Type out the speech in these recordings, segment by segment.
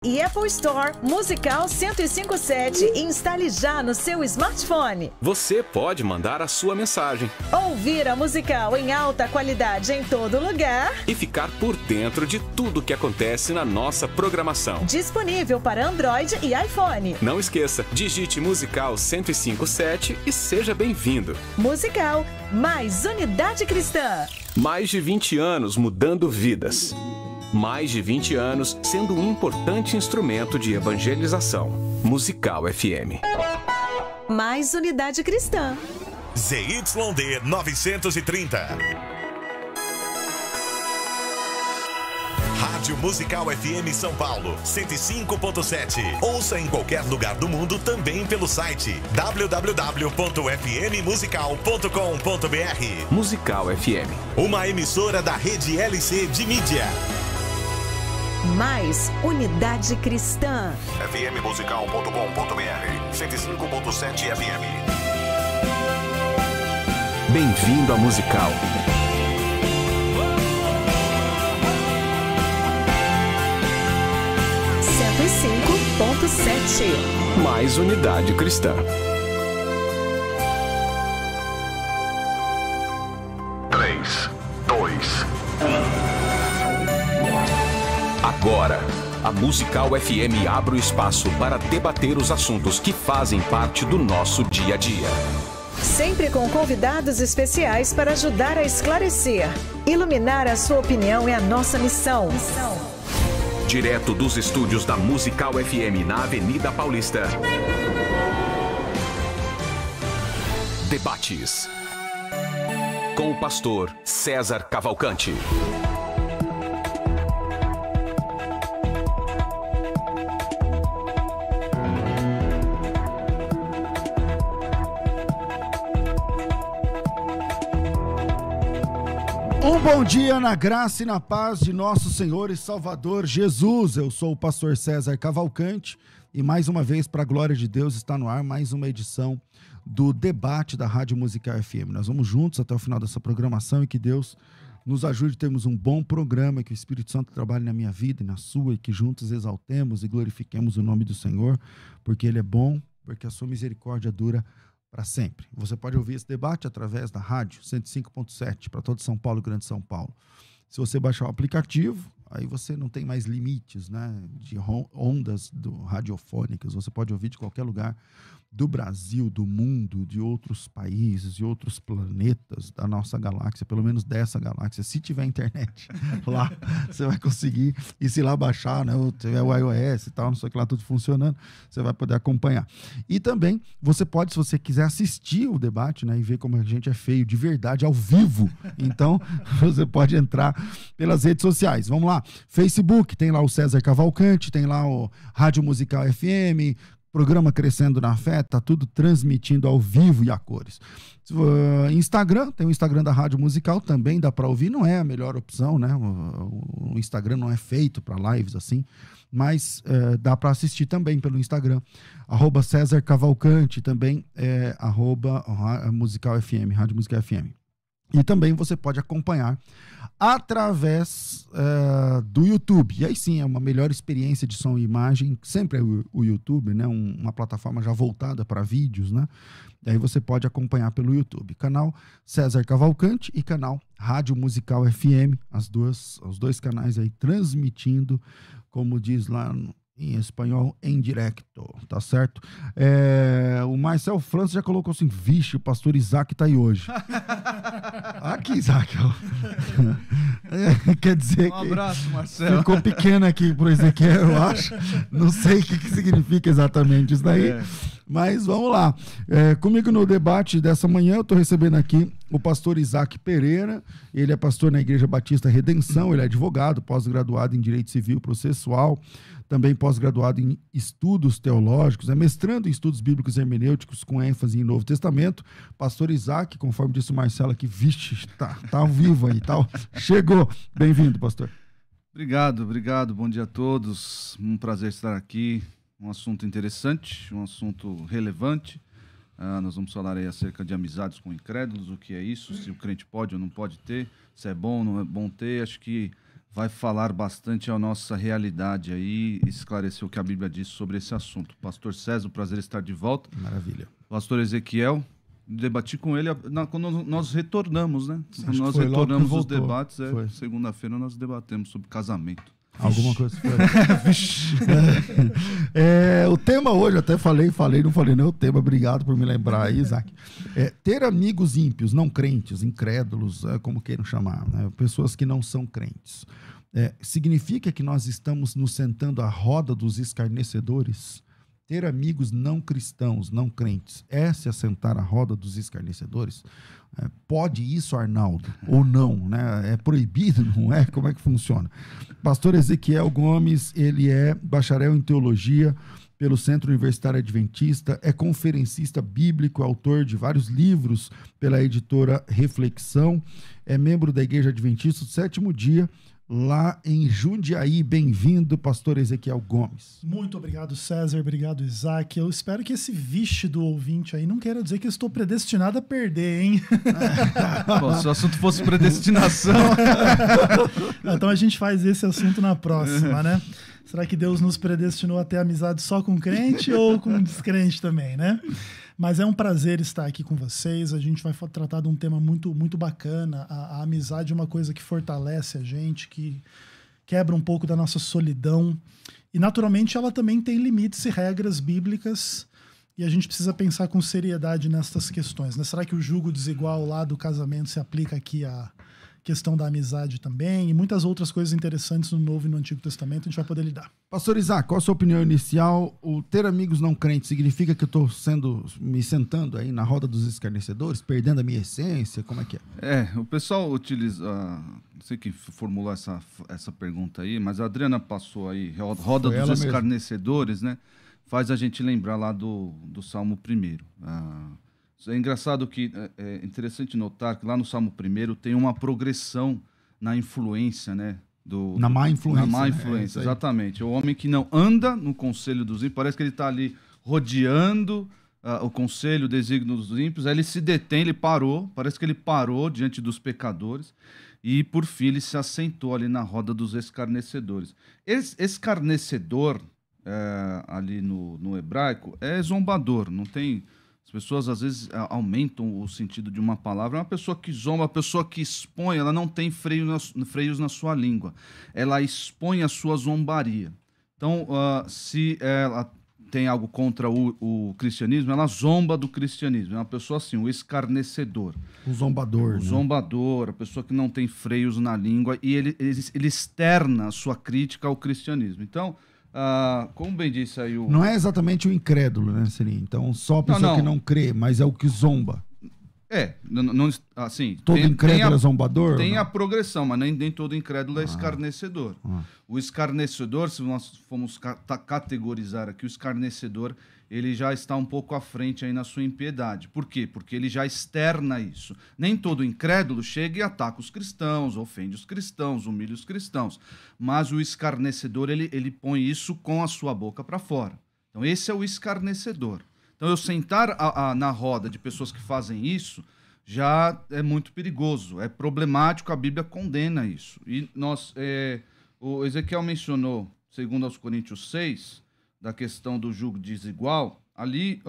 e Apple Store, Musical 1057 e instale já no seu smartphone. Você pode mandar a sua mensagem. Ouvir a Musical em alta qualidade em todo lugar. E ficar por dentro de tudo que acontece na nossa programação. Disponível para Android e iPhone. Não esqueça, digite Musical 1057 e seja bem-vindo. Musical, mais unidade cristã. Mais de 20 anos mudando vidas. Mais de 20 anos sendo um importante instrumento de evangelização. Musical FM. Mais unidade cristã. ZYD 930. Rádio Musical FM São Paulo, 105.7. Ouça em qualquer lugar do mundo também pelo site www.fmmusical.com.br. Musical FM. Uma emissora da rede LC de mídia. Mais unidade cristã. fmmusical.com.br, 105.7 FM. Bem-vindo à Musical. E 5.7. Mais unidade cristã. 3, 2, 1. Agora, a Musical FM abre o espaço para debater os assuntos que fazem parte do nosso dia a dia. Sempre com convidados especiais para ajudar a esclarecer. Iluminar a sua opinião é a nossa missão. Direto dos estúdios da Musical FM na Avenida Paulista. Debates. Com o pastor César Cavalcante. Um bom dia na graça e na paz de nosso Senhor e Salvador Jesus. Eu sou o pastor César Cavalcante e mais uma vez, para a glória de Deus, está no ar mais uma edição do debate da Rádio Musical FM. Nós vamos juntos até o final dessa programação e que Deus nos ajude a termos um bom programa, que o Espírito Santo trabalhe na minha vida e na sua e que juntos exaltemos e glorifiquemos o nome do Senhor, porque Ele é bom, porque a sua misericórdia dura para sempre. Você pode ouvir esse debate através da rádio 105.7 para todo São Paulo e Grande São Paulo. Se você baixar o aplicativo, aí você não tem mais limites, né, de ondas radiofônicas. Você pode ouvir de qualquer lugar do Brasil, do mundo, de outros países, de outros planetas da nossa galáxia, pelo menos dessa galáxia. Se tiver internet lá, você vai conseguir. E se lá baixar, né, tiver o iOS e tal, não sei o que lá, tudo funcionando, você vai poder acompanhar. E também, você pode, se você quiser assistir o debate, né, e ver como a gente é feio de verdade, ao vivo. Então, você pode entrar pelas redes sociais. Vamos lá. Facebook, tem lá o César Cavalcante, tem lá o Rádio Musical FM, programa Crescendo na Fé, tá tudo transmitindo ao vivo e a cores. Instagram, tem o Instagram da Rádio Musical, também dá para ouvir, não é a melhor opção, né? O Instagram não é feito para lives assim, mas dá para assistir também pelo Instagram, @César Cavalcante, também @Musical FM, Rádio Musical FM. E também você pode acompanhar através do YouTube. E aí sim, é uma melhor experiência de som e imagem. Sempre é o YouTube, né? Uma plataforma já voltada para vídeos, né? E aí você pode acompanhar pelo YouTube. Canal César Cavalcante e canal Rádio Musical FM. Os dois canais aí transmitindo, como diz lá em espanhol, em directo, tá certo? O Marcel França já colocou assim: vixe, o pastor Isaac tá aí hoje. Aqui, Isaac. Quer dizer que... Um abraço, Marcel. Ficou pequeno aqui pro Ezequiel, eu acho. Não sei o que significa exatamente isso daí. Mas vamos lá. Comigo no debate dessa manhã, eu estou recebendo aqui o pastor Isaac Pereira. Ele é pastor na Igreja Batista Redenção, ele é advogado, pós-graduado em Direito Civil Processual, também pós-graduado em Estudos Teológicos, é mestrando em Estudos Bíblicos e Hermenêuticos com ênfase em Novo Testamento. Pastor Isaac, conforme disse o Marcelo aqui, vixe, tá ao vivo aí, chegou. Bem-vindo, pastor. Obrigado. Bom dia a todos. Um prazer estar aqui. Um assunto interessante, um assunto relevante. Nós vamos falar aí acerca de amizades com incrédulos, o que é isso, se o crente pode ou não pode ter, se é bom ou não é bom ter. Acho que vai falar bastante a nossa realidade aí, esclarecer o que a Bíblia diz sobre esse assunto. Pastor César, prazer estar de volta. Maravilha. Pastor Ezequiel, debati com ele quando nós retornamos, né? Quando nós foi logo que retornamos os voltou. debates, Foi. segunda-feira nós debatemos sobre casamento. Alguma coisa foi. O tema hoje, até não falei, o tema, obrigado por me lembrar aí, Isaac. Ter amigos ímpios, não crentes, incrédulos, como queiram chamar, né? Pessoas que não são crentes. Significa que nós estamos nos sentando à roda dos escarnecedores? Ter amigos não cristãos, não crentes, se assentar à roda dos escarnecedores? Pode isso, Arnaldo? Ou não? Né? É proibido, não é? Como é que funciona? Pastor Ezequiel Gomes, ele é bacharel em teologia pelo Centro Universitário Adventista, é conferencista bíblico, autor de vários livros pela editora Reflexão, é membro da Igreja Adventista do Sétimo Dia, lá em Jundiaí. Bem-vindo, pastor Ezequiel Gomes. Muito obrigado, César. Obrigado, Isaac. Eu espero que esse vixe do ouvinte aí não queira dizer que eu estou predestinado a perder, hein? Bom, se o assunto fosse predestinação... Então a gente faz esse assunto na próxima, né? Será que Deus nos predestinou a ter amizade só com crente ou com descrente também, né? Mas é um prazer estar aqui com vocês. A gente vai tratar de um tema muito, muito bacana. A amizade é uma coisa que fortalece a gente, que quebra um pouco da nossa solidão. E, naturalmente, ela também tem limites e regras bíblicas. E a gente precisa pensar com seriedade nessas questões, né? Será que o julgo desigual lá do casamento se aplica aqui à questão da amizade também? E muitas outras coisas interessantes no Novo e no Antigo Testamento a gente vai poder lidar. Pastor Isaac, qual a sua opinião inicial? O ter amigos não crentes significa que eu estou me sentando aí na roda dos escarnecedores, perdendo a minha essência? Como é que é? O pessoal utiliza... não sei quem formulou essa pergunta aí, mas a Adriana passou aí, roda dos escarnecedores, né? Faz a gente lembrar lá do Salmo 1º. É engraçado que é interessante notar que lá no Salmo 1º tem uma progressão na influência, né? Na má influência. Na má influência, exatamente. O homem que não anda no conselho dos ímpios, parece que ele está ali rodeando o conselho, o desígnio dos ímpios, aí ele se detém, ele parou, parece que ele parou diante dos pecadores e, por fim, ele se assentou ali na roda dos escarnecedores. Escarnecedor, ali no hebraico, é zombador, não tem... As pessoas, às vezes, aumentam o sentido de uma palavra. É uma pessoa que zomba, uma pessoa que expõe, ela não tem freios na sua língua. Ela expõe a sua zombaria. Então, se ela tem algo contra o cristianismo, ela zomba do cristianismo. É uma pessoa assim, o escarnecedor. O zombador. O zombador, a pessoa que não tem freios na língua e ele externa a sua crítica ao cristianismo. Então... como bem disse aí o... Não é exatamente o incrédulo, né, seria? Então, só a pessoa que não crê, mas é o que zomba. Assim... Todo incrédulo é zombador? Tem a progressão, mas nem todo incrédulo é escarnecedor. O escarnecedor, se nós formos categorizar aqui, o escarnecedor, ele já está um pouco à frente aí na sua impiedade. Por quê? Porque ele já externa isso. Nem todo incrédulo chega e ataca os cristãos, ofende os cristãos, humilha os cristãos. Mas o escarnecedor, ele põe isso com a sua boca para fora. Então esse é o escarnecedor. Então eu sentar na roda de pessoas que fazem isso já é muito perigoso, é problemático, a Bíblia condena isso. E o Ezequiel mencionou, segundo aos Coríntios 6, da questão do julgo desigual, ali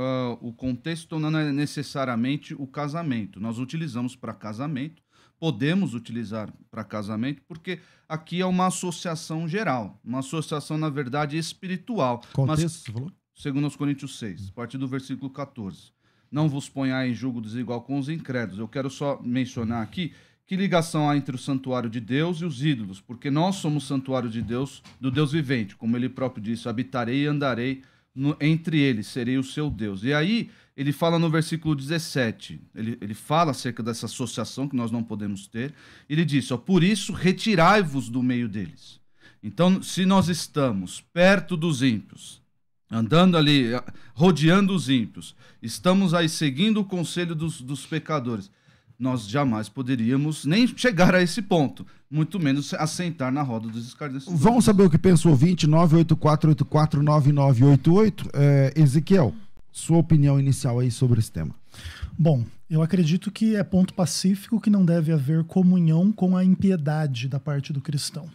o contexto não é necessariamente o casamento. Nós utilizamos para casamento, podemos utilizar para casamento, porque aqui é uma associação geral, uma associação, na verdade, espiritual. Qual texto você falou? Segundo aos Coríntios 6, a partir do versículo 14. Não vos ponhai em julgo desigual com os incrédulos. Eu quero só mencionar aqui que ligação há entre o santuário de Deus e os ídolos, porque nós somos santuário de Deus, do Deus vivente, como ele próprio disse, habitarei e andarei entre eles, serei o seu Deus. E aí ele fala no versículo 17, ele fala acerca dessa associação que nós não podemos ter, ele diz, por isso retirai-vos do meio deles. Então, se nós estamos perto dos ímpios, andando ali, rodeando os ímpios, estamos aí seguindo o conselho dos pecadores, nós jamais poderíamos nem chegar a esse ponto, muito menos assentar na roda dos escarnecedores. Vamos saber o que pensa o ouvinte, 984849988. Ezequiel, sua opinião inicial aí sobre esse tema. Bom, eu acredito que é ponto pacífico que não deve haver comunhão com a impiedade da parte do cristão.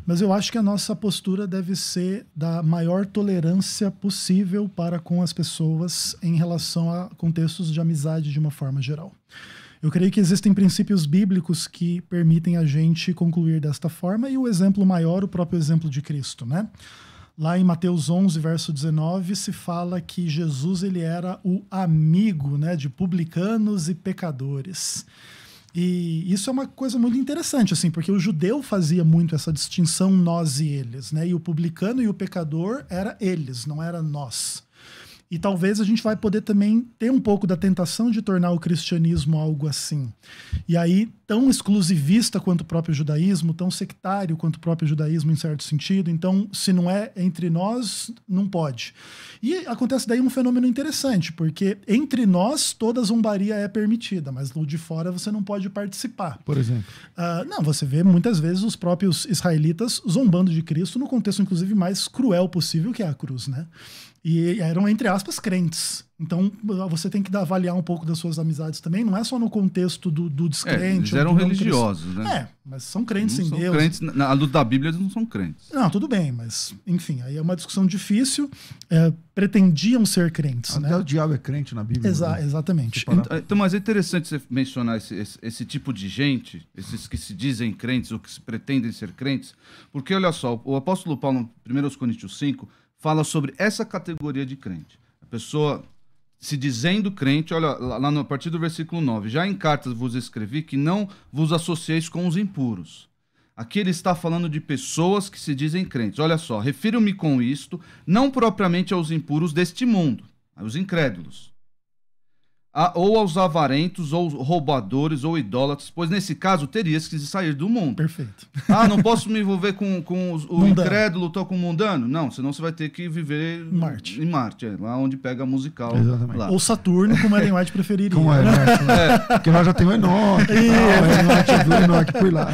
Mas eu acho que a nossa postura deve ser da maior tolerância possível para com as pessoas em relação a contextos de amizade de uma forma geral. Eu creio que existem princípios bíblicos que permitem a gente concluir desta forma, e o exemplo maior, o próprio exemplo de Cristo, né? Lá em Mateus 11, verso 19, se fala que Jesus ele era o amigo, né, de publicanos e pecadores. E isso é uma coisa muito interessante, assim, porque o judeu fazia muito essa distinção nós e eles, né? E o publicano e o pecador era eles, não era nós. E talvez a gente vai poder também ter um pouco da tentação de tornar o cristianismo algo assim. E aí, tão exclusivista quanto o próprio judaísmo, tão sectário quanto o próprio judaísmo em certo sentido. Então, se não é entre nós, não pode. E acontece daí um fenômeno interessante, porque entre nós toda zombaria é permitida, mas do de fora você não pode participar. Por exemplo? Não, você vê muitas vezes os próprios israelitas zombando de Cristo no contexto, inclusive, mais cruel possível, que é a cruz, né? E eram, entre aspas, crentes. Então, você tem que avaliar um pouco das suas amizades também. Não é só no contexto do descrente. Eles eram religiosos, né? Mas são crentes em Deus. Crentes, na luz da Bíblia, eles não são crentes. Não, tudo bem, mas, enfim, aí é uma discussão difícil. Pretendiam ser crentes, Até né? o diabo é crente na Bíblia. Exatamente. Então, mas é interessante você mencionar esse tipo de gente, esses que se dizem crentes ou que se pretendem ser crentes, porque, olha só, o apóstolo Paulo, em 1 Coríntios 5, fala sobre essa categoria de crente. A pessoa se dizendo crente, olha lá a partir do versículo 9, já em cartas vos escrevi que não vos associeis com os impuros. Aqui ele está falando de pessoas que se dizem crentes. Olha só, refiro-me com isto, não propriamente aos impuros deste mundo, aos incrédulos, ou aos avarentos, ou roubadores, ou idólatras, pois nesse caso terias que sair do mundo. Perfeito. Não posso me envolver com o incrédulo, tô com o mundano? Não, senão você vai ter que viver em Marte, lá onde pega a musical. Exatamente. Lá. Ou Saturno, como Ellen White preferiria. Como é, né? Porque nós já temos o Enoque, o Enoque por lá.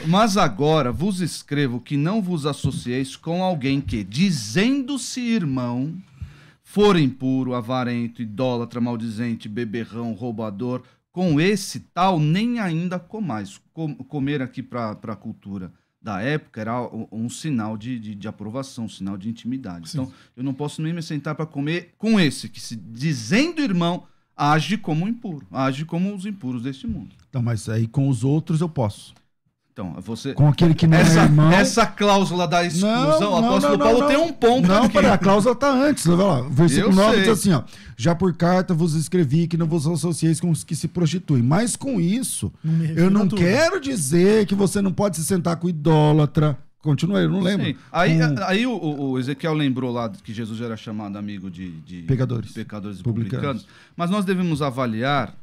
Mas agora vos escrevo que não vos associeis com alguém que, dizendo-se irmão, for impuro, avarento, idólatra, maldizente, beberrão, roubador, com esse tal nem ainda comais. Comer aqui para a cultura da época era um sinal de aprovação, um sinal de intimidade. Sim. Então, eu não posso nem me sentar para comer com esse, que se dizendo irmão, age como impuro, age como os impuros deste mundo. Então, mas aí com os outros eu posso. Então, você... Com aquele que não é irmão... Essa cláusula da exclusão, o apóstolo Paulo tem um ponto Não, aqui. a cláusula está antes. Vai lá. Versículo 9 diz assim, ó. Já por carta vos escrevi que não vos associeis com os que se prostituem. Mas com isso, eu não quero dizer que você não pode se sentar com idólatra. Continua, eu não lembro. Sim. Aí o Ezequiel lembrou lá que Jesus era chamado amigo de pecadores e publicanos. Mas nós devemos avaliar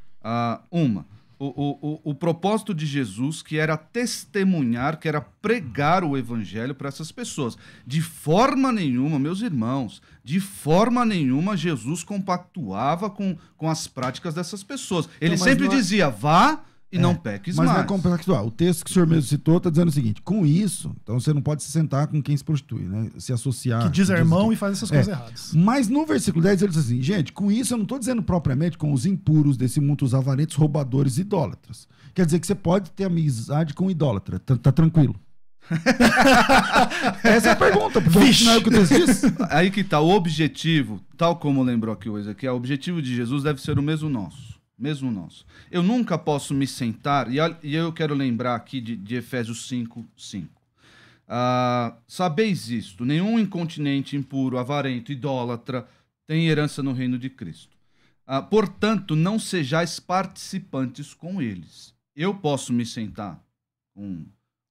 o propósito de Jesus, que era testemunhar, que era pregar o evangelho para essas pessoas. De forma nenhuma, meus irmãos, de forma nenhuma Jesus compactuava com as práticas dessas pessoas. Ele sempre dizia, vá e não peques mais. Mas não é compactuar. O texto que o senhor mesmo citou está dizendo o seguinte, com isso, então você não pode se sentar com quem se prostitui, né? Se associar. Que diz irmão e faz essas coisas erradas. Mas no versículo 10 ele diz assim, gente, com isso eu não estou dizendo propriamente com os impuros desse mundo, os avarentos, roubadores e idólatras. Quer dizer que você pode ter amizade com idólatra, tá tranquilo. Essa é a pergunta, porque não é o que o texto diz. Aí que tá, o objetivo, tal como lembrou aqui o Ezequiel, o objetivo de Jesus deve ser o mesmo nosso. Mesmo nosso. Eu nunca posso me sentar, e eu quero lembrar aqui de Efésios 5:5. Sabeis isto, nenhum incontinente, impuro, avarento, idólatra tem herança no reino de Cristo. Portanto, não sejais participantes com eles. Eu posso me sentar com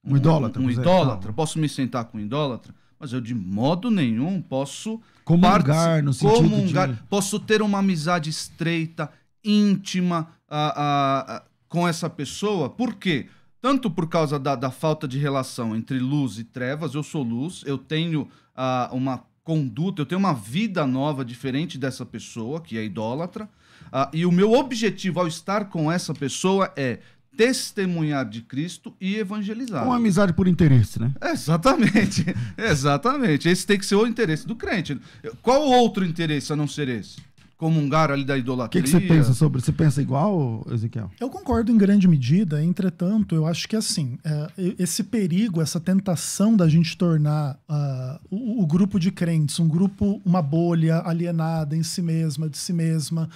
um idólatra, posso me sentar com um idólatra, mas eu de modo nenhum posso comungar no sentido de... Posso ter uma amizade estreita, íntima com essa pessoa. Por quê? Tanto por causa da falta de relação entre luz e trevas. Eu sou luz, eu tenho uma conduta, eu tenho uma vida nova diferente dessa pessoa, que é idólatra, e o meu objetivo ao estar com essa pessoa é testemunhar de Cristo e evangelizar. Uma amizade por interesse, né? Exatamente, exatamente. Esse tem que ser o interesse do crente. Qual outro interesse a não ser esse? comungar ali da O idolatria. que você pensa sobre? Você pensa igual, Ezequiel? Eu concordo em grande medida, entretanto, eu acho que assim, esse perigo, essa tentação da gente tornar o grupo de crentes um grupo, uma bolha alienada em si mesma, de si mesma,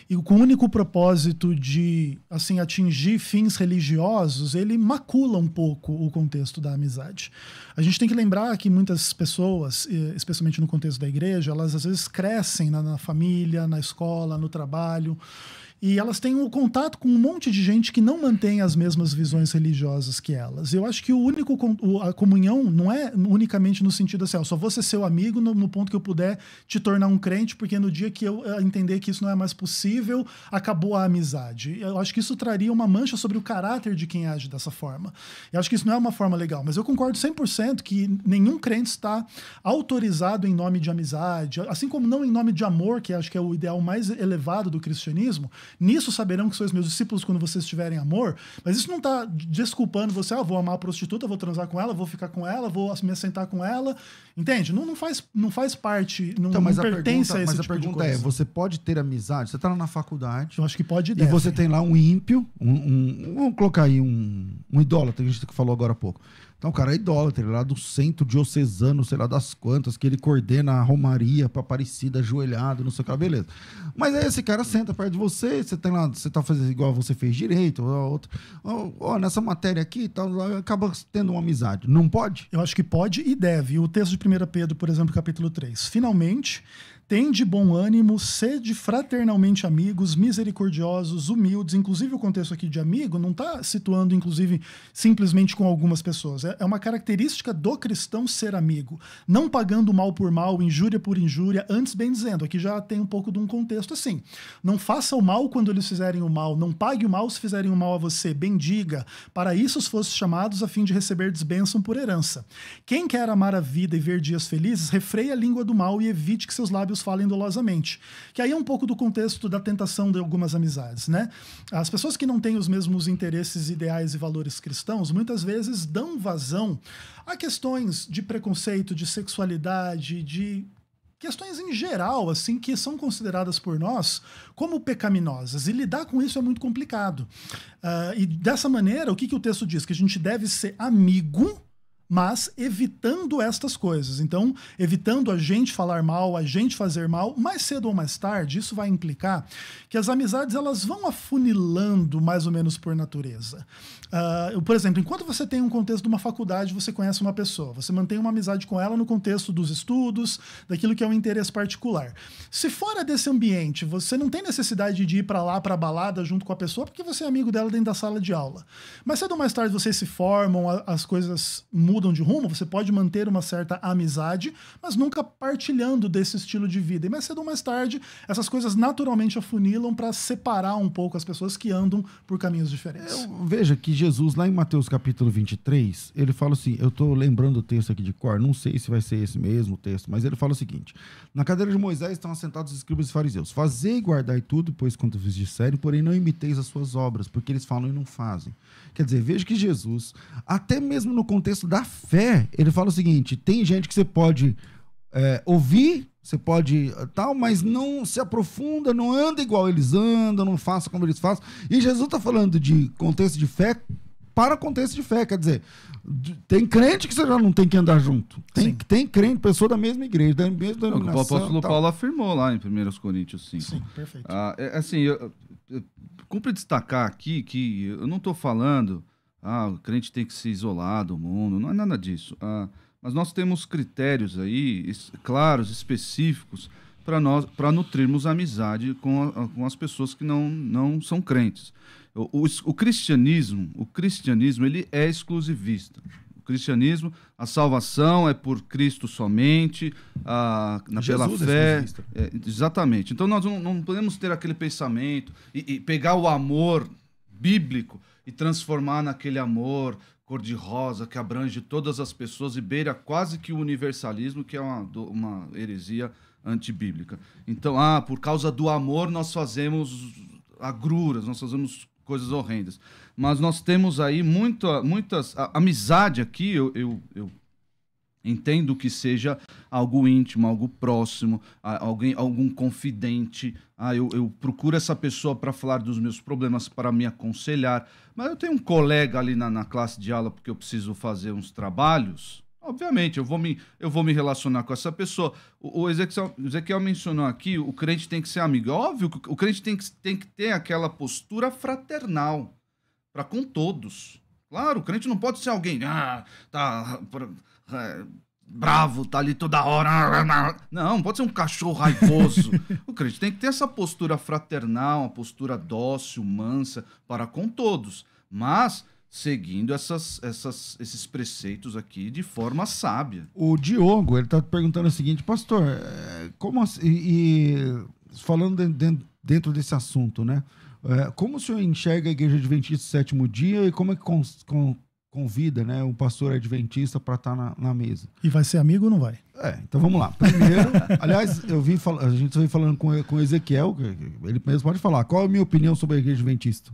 e com o único propósito de assim, atingir fins religiosos, ele macula um pouco o contexto da amizade. A gente tem que lembrar que muitas pessoas, especialmente no contexto da igreja, elas às vezes crescem na família, na escola, no trabalho, e elas têm um contato com um monte de gente que não mantém as mesmas visões religiosas que elas. Eu acho que a comunhão não é unicamente no sentido assim, eu só vou ser seu amigo no ponto que eu puder te tornar um crente, porque no dia que eu entender que isso não é mais possível, acabou a amizade. Eu acho que isso traria uma mancha sobre o caráter de quem age dessa forma. Eu acho que isso não é uma forma legal, mas eu concordo 100% que nenhum crente está autorizado em nome de amizade, assim como não em nome de amor, que acho que é o ideal mais elevado do cristianismo. Nisso saberão que sois meus discípulos quando vocês tiverem amor, mas isso não está desculpando você, vou amar a prostituta, vou transar com ela, vou ficar com ela, vou me assentar com ela, entende? Não faz parte, não pertence a esse tipo de coisa. Mas a pergunta é, você pode ter amizade? Você está lá na faculdade. Eu acho que pode e deve. E você tem lá um ímpio, vamos colocar aí um idólatra, que a gente falou agora há pouco. Então, o cara é idólatra, ele é lá do centro diocesano, sei lá das quantas, que ele coordena a romaria para Aparecida, ajoelhado, não sei o que lá, beleza. Mas aí esse cara senta perto de você, você tem lá, você tá fazendo igual você fez direito, nessa matéria aqui e tal, acaba tendo uma amizade. Não pode? Eu acho que pode e deve. O texto de 1 Pedro, por exemplo, capítulo 3. Finalmente, tende bom ânimo, sede fraternalmente amigos, misericordiosos, humildes. Inclusive, o contexto aqui de amigo não está situando, inclusive, simplesmente com algumas pessoas. É uma característica do cristão ser amigo. Não pagando mal por mal, injúria por injúria, antes bem dizendo. Aqui já tem um pouco de um contexto assim. Não faça o mal quando eles fizerem o mal. Não pague o mal se fizerem o mal a você. Bendiga. Para isso os fostes chamados a fim de receber bênção por herança. Quem quer amar a vida e ver dias felizes, refreie a língua do mal e evite que seus lábios falem dolosamente. Que aí é um pouco do contexto da tentação de algumas amizades, né? As pessoas que não têm os mesmos interesses, ideais e valores cristãos, muitas vezes dão vazão a questões de preconceito, de sexualidade, de questões em geral, assim, que são consideradas por nós como pecaminosas. E lidar com isso é muito complicado. E dessa maneira, o que o texto diz? Que a gente deve ser amigo, mas evitando estas coisas. Então, evitando a gente falar mal, a gente fazer mal, mais cedo ou mais tarde, isso vai implicar que as amizades elas vão afunilando mais ou menos por natureza. Por exemplo, enquanto você tem um contexto de uma faculdade, você conhece uma pessoa, você mantém uma amizade com ela no contexto dos estudos, daquilo que é um interesse particular. Se fora desse ambiente, você não tem necessidade de ir para lá, para a balada junto com a pessoa, porque você é amigo dela dentro da sala de aula. Mas cedo ou mais tarde vocês se formam, as coisas mudam de rumo, você pode manter uma certa amizade, mas nunca partilhando desse estilo de vida. E mais cedo ou mais tarde, essas coisas naturalmente afunilam para separar um pouco as pessoas que andam por caminhos diferentes. Veja que Jesus, lá em Mateus capítulo 23, ele fala assim, eu estou lembrando o texto aqui de cor, não sei se vai ser esse mesmo texto, mas ele fala o seguinte, na cadeira de Moisés estão assentados os escribas e fariseus, fazei e guardai tudo, pois quanto vos disserem, porém não imiteis as suas obras, porque eles falam e não fazem. Quer dizer, veja que Jesus, até mesmo no contexto da fé, ele fala o seguinte, tem gente que você pode ouvir, você pode tal, mas não se aprofunda, não anda igual eles andam, não faça como eles fazem. E Jesus está falando de contexto de fé para contexto de fé, quer dizer, tem crente que você já não tem que andar junto. Tem crente, pessoa da mesma igreja, da mesma denominação. O apóstolo Paulo afirmou lá em 1 Coríntios 5. Sim, perfeito. Assim, cumpre destacar aqui que eu não estou falando o crente tem que se isolar do mundo, não é nada disso. Mas nós temos critérios aí, claros, específicos, para nutrirmos amizade com as pessoas que não são crentes. O cristianismo, ele é exclusivista. O cristianismo, a salvação é por Cristo somente, pela fé. Exatamente. Então nós não podemos ter aquele pensamento e pegar o amor bíblico e transformar naquele amor cor-de-rosa que abrange todas as pessoas e beira quase que o universalismo, que é uma heresia antibíblica. Então, por causa do amor nós fazemos agruras, nós fazemos coisas horrendas. Mas nós temos aí muitas... A amizade aqui, eu entendo que seja algo íntimo, algo próximo, algum confidente. Eu procuro essa pessoa para falar dos meus problemas, para me aconselhar. Mas eu tenho um colega ali na classe de aula porque eu preciso fazer uns trabalhos. Obviamente, eu vou me relacionar com essa pessoa. O Ezequiel mencionou aqui, o crente tem que ser amigo. Óbvio que o crente tem que ter aquela postura fraternal para com todos. Claro, o crente não pode ser alguém bravo, tá ali toda hora. Não pode ser um cachorro raivoso. O crente tem que ter essa postura fraternal, uma postura dócil, mansa, para com todos. Mas seguindo esses preceitos aqui de forma sábia. O Diogo, ele está perguntando o seguinte, pastor, como assim, falando dentro desse assunto, né? Como o senhor enxerga a Igreja Adventista do Sétimo Dia e como é que convida, né, o pastor adventista para estar na mesa? E vai ser amigo ou não vai? Então vamos lá. Primeiro, aliás, a gente veio falando com o Ezequiel, ele mesmo pode falar, qual é a minha opinião sobre a Igreja Adventista?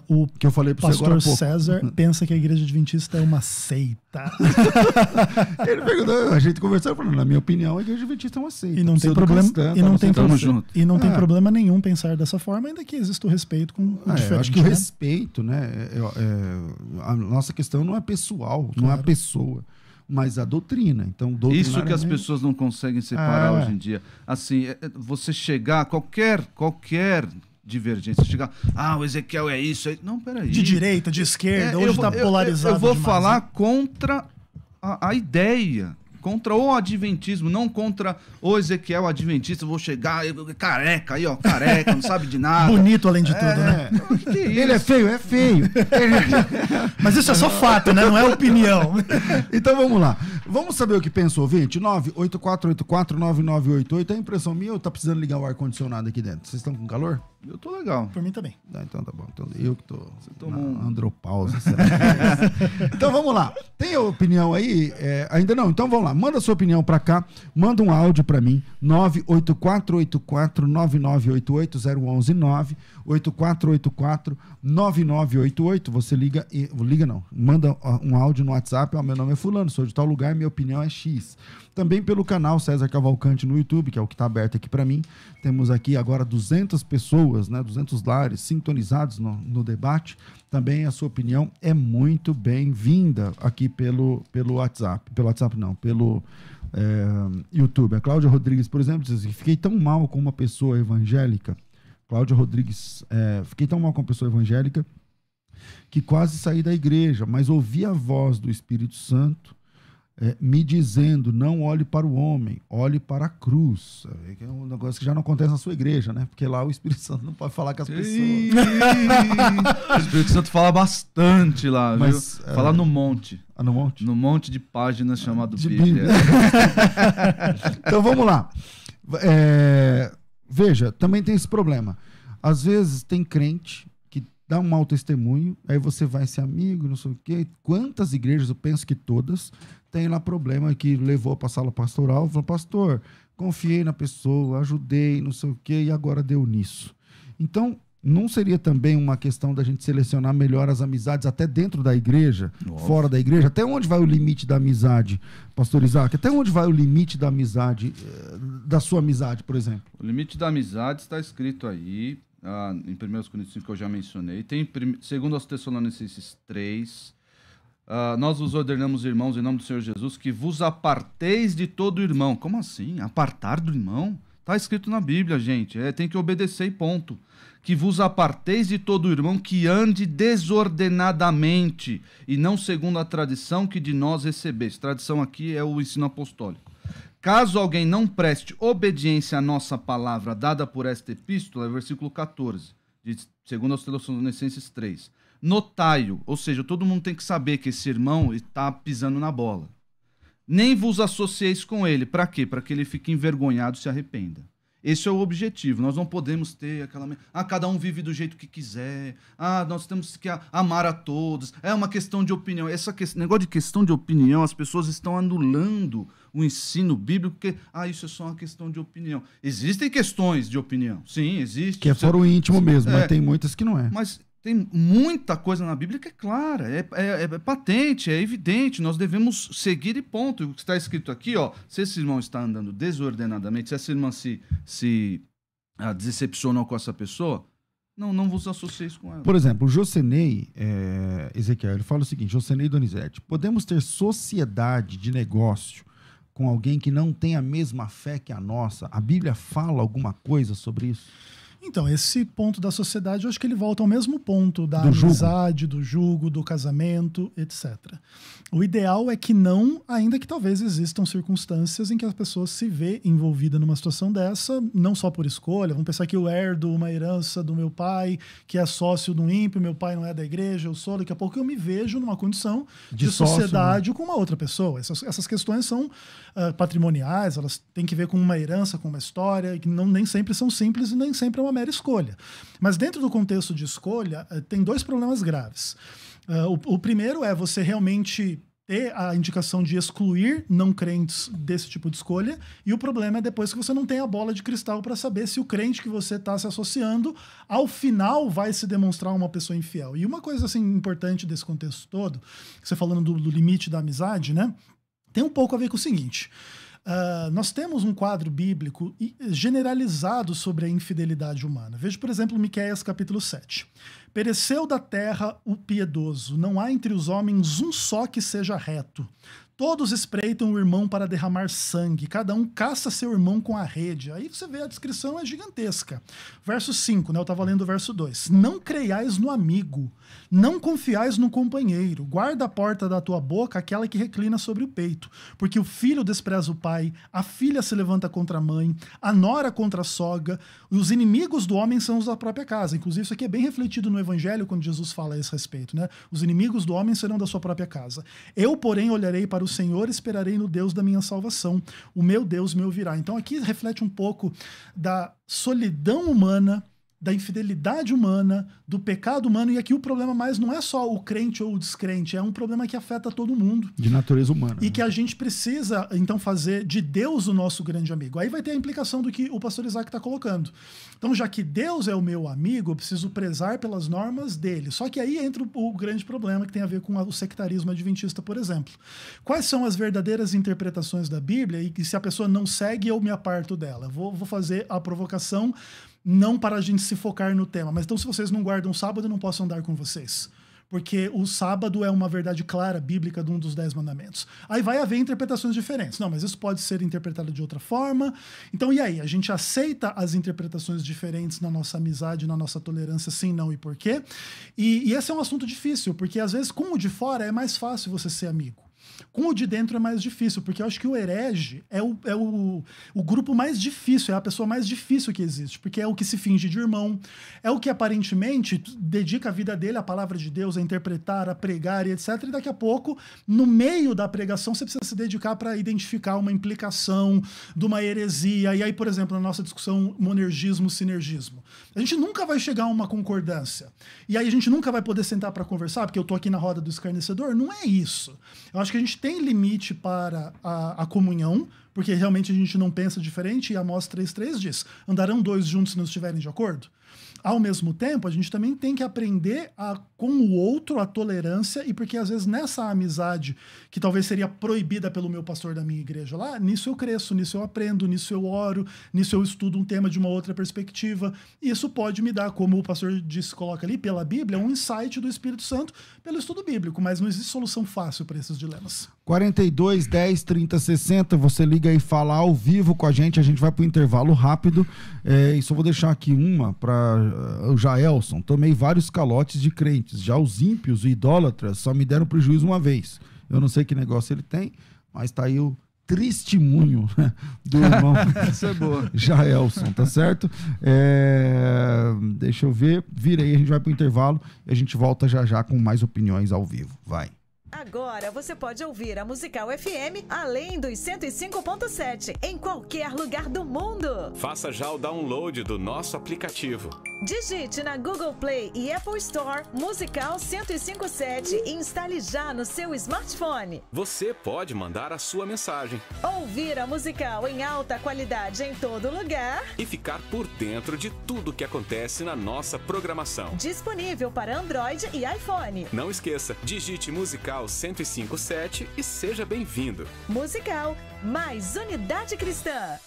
O que eu falei para você agora há pouco. César pensa que a Igreja Adventista é uma seita. Ele perguntou, a gente conversou falando, na minha opinião, a Igreja Adventista é uma seita. E não tem problema, problema nenhum pensar dessa forma, ainda que exista o respeito com o diferente. Eu acho que o respeito, né? A nossa questão não é pessoal, claro. Não é a pessoa, mas a doutrina. Então, isso que as pessoas não conseguem separar hoje em dia. Assim, você chegar a qualquer divergência, chegar, o Ezequiel é isso, não, peraí. De direita, de esquerda, hoje está polarizado. Eu vou demais, falar contra a ideia, contra o adventismo, não contra o Ezequiel adventista. Eu vou chegar, careca aí, careca, não sabe de nada. Bonito além de tudo, né? Que ele é feio, é feio. Mas isso é só fato, né? Não é opinião. Então vamos lá. Vamos saber o que pensa o ouvinte? 984849988. É impressão minha ou tá precisando ligar o ar-condicionado aqui dentro? Vocês estão com calor? Eu tô legal. Por mim também. Então tá bom. Então eu que tô andropausa. Então vamos lá. Tem opinião aí? Ainda não? Então vamos lá. Manda sua opinião pra cá. Manda um áudio pra mim. 984849988 011-98484-9988. Você liga não. Manda um áudio no WhatsApp. Meu nome é fulano, sou de tal lugar, minha opinião é X. Também pelo canal César Cavalcante no YouTube, que é o que está aberto aqui para mim. Temos aqui agora 200 pessoas, né, 200 lares sintonizados no debate. Também a sua opinião é muito bem-vinda aqui pelo WhatsApp. Pelo WhatsApp não, pelo YouTube. A Cláudia Rodrigues, por exemplo, diz assim, fiquei tão mal com uma pessoa evangélica. Cláudia Rodrigues, fiquei tão mal com uma pessoa evangélica que quase saí da igreja, mas ouvi a voz do Espírito Santo me dizendo, não olhe para o homem, olhe para a cruz. É um negócio que já não acontece na sua igreja, né? Porque lá o Espírito Santo não pode falar com as pessoas. O Espírito Santo fala bastante lá, mas, viu? Fala no monte. No monte? No monte de páginas chamado Bíblia. Então vamos lá. Veja, também tem esse problema. Às vezes tem crente que dá um mau testemunho, aí você vai ser amigo, não sei o quê. Quantas igrejas, eu penso que todas, tem lá problema que levou para a sala pastoral, falou, pastor, confiei na pessoa, ajudei, não sei o quê, e agora deu nisso. Então, não seria também uma questão da gente selecionar melhor as amizades até dentro da igreja, fora da igreja? Até onde vai o limite da amizade, pastor Isaac? Até onde vai o limite da amizade, da sua amizade, por exemplo? O limite da amizade está escrito aí, em 1 Coríntios 5, que eu já mencionei. Tem 2 Tessalonicenses 3. Nós vos ordenamos, irmãos, em nome do Senhor Jesus, que vos aparteis de todo irmão. Como assim? Apartar do irmão? Está escrito na Bíblia, gente. Tem que obedecer e ponto. Que vos aparteis de todo irmão que ande desordenadamente e não segundo a tradição que de nós recebeste. Tradição aqui é o ensino apostólico. Caso alguém não preste obediência à nossa palavra dada por esta epístola, é versículo 14, de 2 Tessalonicenses 3. Notai-o, ou seja, todo mundo tem que saber que esse irmão está pisando na bola. Nem vos associeis com ele. Para quê? Para que ele fique envergonhado e se arrependa. Esse é o objetivo. Nós não podemos ter aquela... cada um vive do jeito que quiser. Nós temos que amar a todos. É uma questão de opinião. Esse negócio de questão de opinião, as pessoas estão anulando o ensino bíblico, porque isso é só uma questão de opinião. Existem questões de opinião. Sim, existe. Que é fora o íntimo mesmo, mas tem muitas que não é. Mas tem muita coisa na Bíblia que é clara, é patente, é evidente, nós devemos seguir e ponto. O que está escrito aqui, ó, se esse irmão está andando desordenadamente, se essa irmã se decepcionou com essa pessoa, não vos associeis com ela. Por exemplo, o Jocenei, Ezequiel, ele fala o seguinte, Jocenei Donizete, podemos ter sociedade de negócio com alguém que não tem a mesma fé que a nossa? A Bíblia fala alguma coisa sobre isso? Então, esse ponto da sociedade, eu acho que ele volta ao mesmo ponto da Do amizade, do jugo, do casamento, etc. O ideal é que não, ainda que talvez existam circunstâncias em que a pessoa se vê envolvida numa situação dessa, não só por escolha. Vamos pensar que eu herdo uma herança do meu pai, que é sócio do ímpio, meu pai não é da igreja, eu sou, daqui a pouco eu me vejo numa condição de sociedade sócio, né? Com uma outra pessoa. Essas questões são patrimoniais, elas têm que ver com uma herança, com uma história, que nem sempre são simples e nem sempre é uma mera escolha. Mas dentro do contexto de escolha, tem dois problemas graves. O primeiro é você realmente ter a indicação de excluir não crentes desse tipo de escolha, e o problema é depois que você não tem a bola de cristal para saber se o crente que você está se associando, ao final vai se demonstrar uma pessoa infiel. E uma coisa assim importante desse contexto todo, você falando do limite da amizade, né? Tem um pouco a ver com o seguinte... nós temos um quadro bíblico generalizado sobre a infidelidade humana. Veja, por exemplo, Miqueias capítulo 7. Pereceu da terra o piedoso, não há entre os homens um só que seja reto. Todos espreitam o irmão para derramar sangue, cada um caça seu irmão com a rede. Aí você vê a descrição é gigantesca. Verso 5, né? Eu estava lendo o verso 2. Não creiais no amigo, não confiais no companheiro, guarda a porta da tua boca aquela que reclina sobre o peito, porque o filho despreza o pai, a filha se levanta contra a mãe, a nora contra a sogra, e os inimigos do homem são os da própria casa. Inclusive isso aqui é bem refletido no Evangelho quando Jesus fala a esse respeito, né? Os inimigos do homem serão da sua própria casa. Eu, porém, olharei para o Senhor e esperarei no Deus da minha salvação. O meu Deus me ouvirá. Então aqui reflete um pouco da solidão humana, da infidelidade humana, do pecado humano, e aqui o problema mais não é só o crente ou o descrente, é um problema que afeta todo mundo. De natureza humana. E que a gente precisa, então, fazer de Deus o nosso grande amigo. Aí vai ter a implicação do que o pastor Isaac está colocando. Então, já que Deus é o meu amigo, eu preciso prezar pelas normas dele. Só que aí entra o grande problema que tem a ver com o sectarismo adventista, por exemplo. Quais são as verdadeiras interpretações da Bíblia e que se a pessoa não segue, eu me aparto dela? Vou fazer a provocação, não para a gente se focar no tema, mas então se vocês não guardam o sábado, eu não posso andar com vocês. Porque o sábado é uma verdade clara, bíblica, de um dos 10 mandamentos. Aí vai haver interpretações diferentes. Não, mas isso pode ser interpretado de outra forma. Então, e aí? A gente aceita as interpretações diferentes na nossa amizade, na nossa tolerância, sim, não e por quê? E esse é um assunto difícil, porque às vezes com o de fora é mais fácil você ser amigo. Com o de dentro é mais difícil, porque eu acho que o herege é o grupo mais difícil, é a pessoa mais difícil que existe, porque é o que se finge de irmão, é o que aparentemente dedica a vida dele à palavra de Deus, a interpretar, a pregar e etc. E daqui a pouco, no meio da pregação, você precisa se dedicar para identificar uma implicação de uma heresia. E aí, por exemplo, na nossa discussão monergismo-sinergismo, a gente nunca vai chegar a uma concordância. E aí a gente nunca vai poder sentar para conversar, porque eu tô aqui na roda do escarnecedor. Não é isso. Eu acho que a gente tem limite para a comunhão, porque realmente a gente não pensa diferente, e Amós 3:3 diz, andarão dois juntos se não estiverem de acordo? Ao mesmo tempo, a gente também tem que aprender com o outro a tolerância, e porque às vezes nessa amizade, que talvez seria proibida pelo meu pastor da minha igreja lá, nisso eu cresço, nisso eu aprendo, nisso eu oro, nisso eu estudo um tema de uma outra perspectiva, e isso pode me dar, como o pastor disse, coloca ali, pela Bíblia, um insight do Espírito Santo pelo estudo bíblico, mas não existe solução fácil para esses dilemas. 42 10 30 60, você liga e fala ao vivo com a gente vai para o intervalo rápido, e só vou deixar aqui uma para o Jaelson. Tomei vários calotes de crentes, já os ímpios e idólatras só me deram prejuízo uma vez. Eu não sei que negócio ele tem, mas tá aí o testemunho do irmão Essa é boa. Jaelson, tá certo? Deixa eu ver, vira aí, a gente vai pro intervalo e a gente volta já já com mais opiniões ao vivo. Vai. Agora você pode ouvir a Musical FM além dos 105.7 em qualquer lugar do mundo. Faça já o download do nosso aplicativo. Digite na Google Play e Apple Store Musical 1057 e instale já no seu smartphone. Você pode mandar a sua mensagem. Ouvir a Musical em alta qualidade em todo lugar. E ficar por dentro de tudo que acontece na nossa programação. Disponível para Android e iPhone. Não esqueça, digite Musical 1057 e seja bem-vindo. Musical, mais unidade cristã.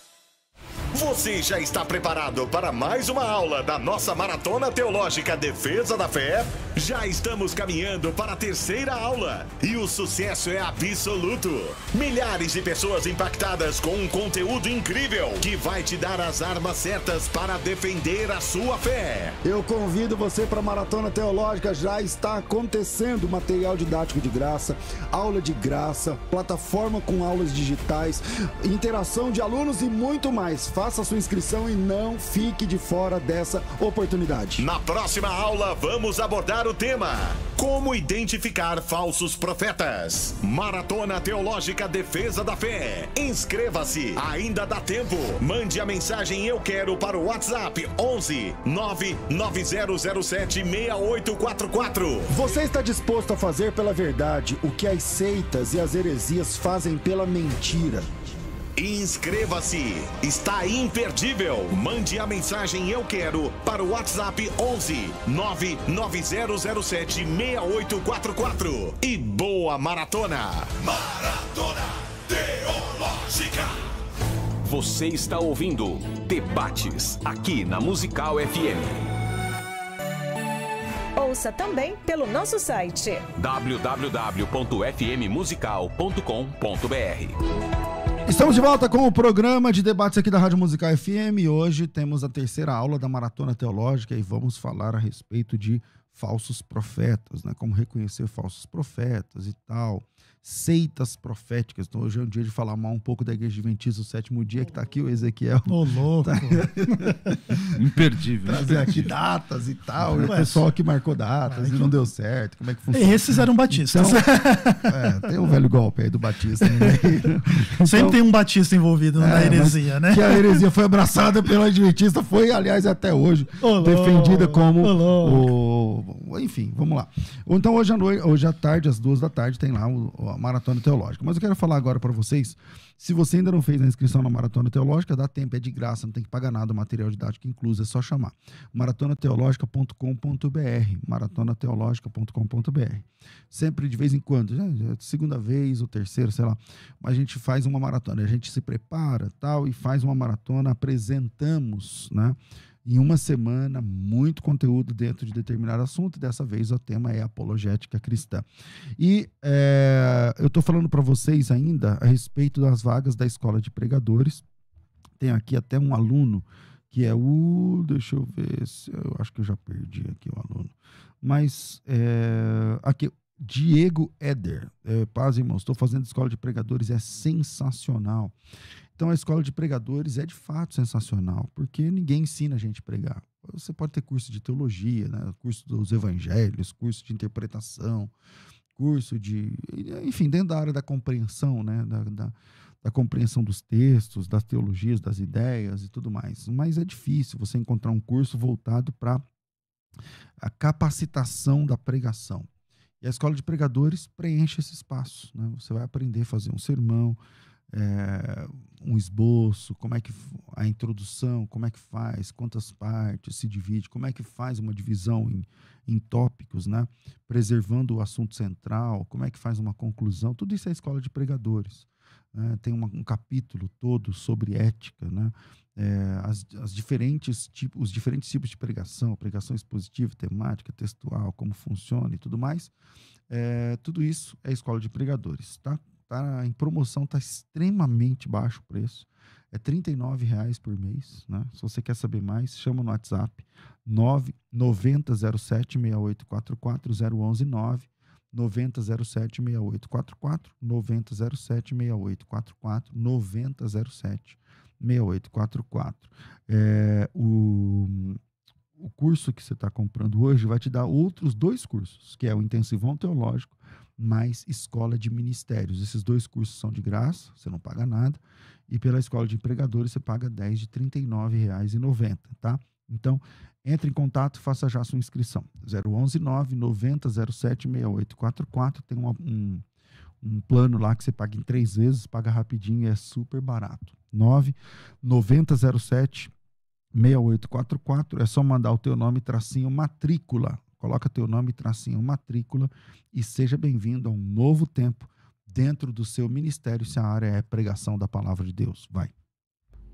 Você já está preparado para mais uma aula da nossa Maratona Teológica Defesa da Fé? Já estamos caminhando para a terceira aula e o sucesso é absoluto. Milhares de pessoas impactadas com um conteúdo incrível que vai te dar as armas certas para defender a sua fé. Eu convido você para a Maratona Teológica, já está acontecendo material didático de graça, aula de graça, plataforma com aulas digitais, interação de alunos e muito mais. Faça sua inscrição e não fique de fora dessa oportunidade. Na próxima aula vamos abordar o tema: como identificar falsos profetas. Maratona Teológica Defesa da Fé. Inscreva-se, ainda dá tempo. Mande a mensagem "Eu quero" para o WhatsApp 11 99007 6844. Você está disposto a fazer pela verdade o que as seitas e as heresias fazem pela mentira? Inscreva-se, está imperdível. Mande a mensagem "Eu quero" para o WhatsApp 11 99007 6844. E boa maratona! Maratona Teológica. Você está ouvindo Debates aqui na Musical FM. Ouça também pelo nosso site www.fmmusical.com.br. Estamos de volta com o programa de debates aqui da Rádio Musical FM e hoje temos a terceira aula da Maratona Teológica e vamos falar a respeito de falsos profetas, né? Como reconhecer falsos profetas e tal, seitas proféticas. Então hoje é um dia de falar mal um pouco da Igreja Adventista, o sétimo dia, que tá aqui o Ezequiel. Ô, louco! Tá... Imperdível. Trazer aqui datas e tal, e o pessoal que marcou datas e não deu certo, como é que funciona? Esses eram batistas. Então, tem um velho golpe aí do Batista. Né? Então, sempre tem um batista envolvido na heresia, né? Que a heresia foi abraçada pelo Adventista, foi, aliás, até hoje, defendida como enfim, vamos lá. Então, hoje à tarde, às 14h, tem lá a Maratona Teológica. Mas eu quero falar agora para vocês, se você ainda não fez a inscrição na Maratona Teológica, dá tempo, é de graça, não tem que pagar nada, o material didático incluso, é só chamar. maratonateologica.com.br, maratonateologica.com.br. Sempre, de vez em quando, segunda vez ou terceira, sei lá, a gente faz uma maratona, a gente se prepara tal e faz uma maratona, apresentamos, né? Em uma semana, muito conteúdo dentro de determinado assunto, e dessa vez o tema é apologética cristã. E eu estou falando para vocês ainda a respeito das vagas da Escola de Pregadores. Tem aqui até um aluno, que é deixa eu ver, eu acho que eu já perdi aqui o aluno. Mas, aqui, Diego Eder. Paz, irmãos, estou fazendo Escola de Pregadores, é sensacional. Então, a Escola de Pregadores é de fato sensacional, porque ninguém ensina a gente a pregar. Você pode ter curso de teologia, né? Curso dos evangelhos, curso de interpretação, curso de... Enfim, dentro da área da compreensão, né? Da compreensão dos textos, das teologias, das ideias e tudo mais. Mas é difícil você encontrar um curso voltado para a capacitação da pregação. E a Escola de Pregadores preenche esse espaço, né? Você vai aprender a fazer um sermão, um esboço, como é que a introdução, como é que faz, quantas partes se divide, como é que faz uma divisão em tópicos, né? Preservando o assunto central, como é que faz uma conclusão, tudo isso é a Escola de Pregadores. Tem um capítulo todo sobre ética, né? Os diferentes tipos de pregação expositiva, temática, textual, como funciona e tudo mais. Tudo isso é a Escola de Pregadores, tá? Tá em promoção, está extremamente baixo o preço. É R$ 39,00 por mês, né? Se você quer saber mais, chama no WhatsApp 990076844 011 990076844 990076844 990076844. O curso que você está comprando hoje vai te dar outros 2 cursos, que é o Intensivão Teológico mais Escola de Ministérios. Esses 2 cursos são de graça, você não paga nada. E pela Escola de Pregadores você paga 10 de R$ 39,90, tá? Então, entre em contato e faça já a sua inscrição. 011 99007 6844. Tem um plano lá que você paga em 3 vezes, paga rapidinho e é super barato. 99007 6844. É só mandar o teu nome, tracinho, matrícula. Coloca teu nome, tracinho, matrícula e seja bem-vindo a um novo tempo dentro do seu ministério, se a área é pregação da palavra de Deus. Vai.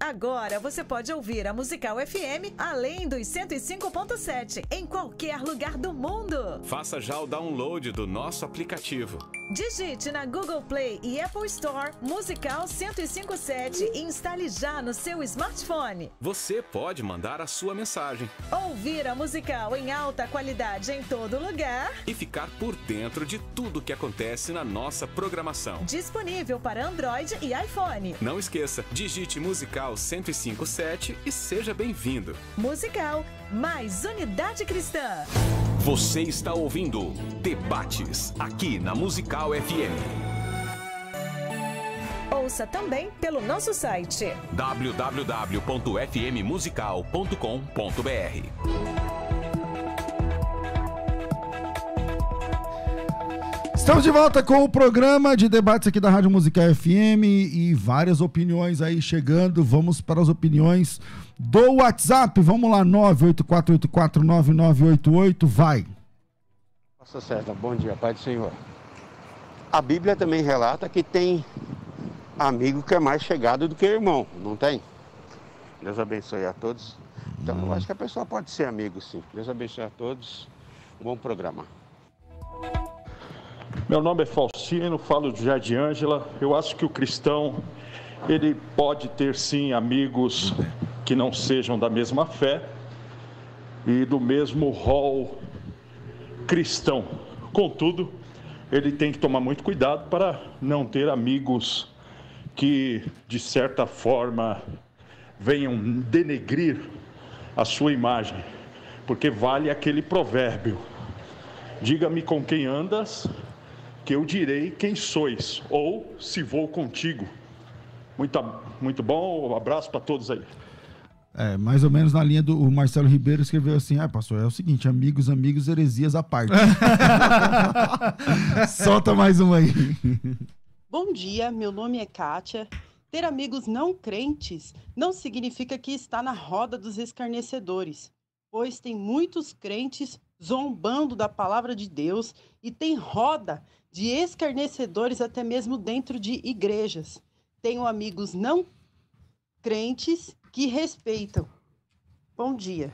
Agora você pode ouvir a Musical FM além dos 105.7 em qualquer lugar do mundo. Faça já o download do nosso aplicativo. Digite na Google Play e Apple Store Musical 105.7 e instale já no seu smartphone. Você pode mandar a sua mensagem. Ouvir a Musical em alta qualidade em todo lugar. E ficar por dentro de tudo que acontece na nossa programação. Disponível para Android e iPhone. Não esqueça, digite Musical 105.7 e seja bem-vindo. Musical, mais unidade cristã. Você está ouvindo Debates, aqui na Musical FM. Ouça também pelo nosso site www.fmmusical.com.br. Estamos de volta com o programa de debates aqui da Rádio Musical FM e várias opiniões aí chegando. Vamos para as opiniões do WhatsApp. Vamos lá, 984849988, vai. Pastor César, bom dia, Pai do Senhor. A Bíblia também relata que tem amigo que é mais chegado do que irmão, não tem? Deus abençoe a todos. Então, eu acho que a pessoa pode ser amigo, sim. Deus abençoe a todos. Bom programa. Meu nome é Faustino, falo de Jardim Ângela. Eu acho que o cristão, ele pode ter sim amigos que não sejam da mesma fé e do mesmo rol cristão. Contudo, ele tem que tomar muito cuidado para não ter amigos que, de certa forma, venham denegrir a sua imagem, porque vale aquele provérbio: diga-me com quem andas, que eu direi quem sois, ou se vou contigo. Muito bom, um abraço para todos aí. Mais ou menos na linha do Marcelo Ribeiro escreveu assim: pastor, é o seguinte, amigos, heresias à parte. Solta mais um aí. Bom dia, meu nome é Kátia. Ter amigos não crentes não significa que está na roda dos escarnecedores, pois tem muitos crentes zombando da palavra de Deus e tem roda de escarnecedores até mesmo dentro de igrejas. Tenho amigos não crentes que respeitam. Bom dia.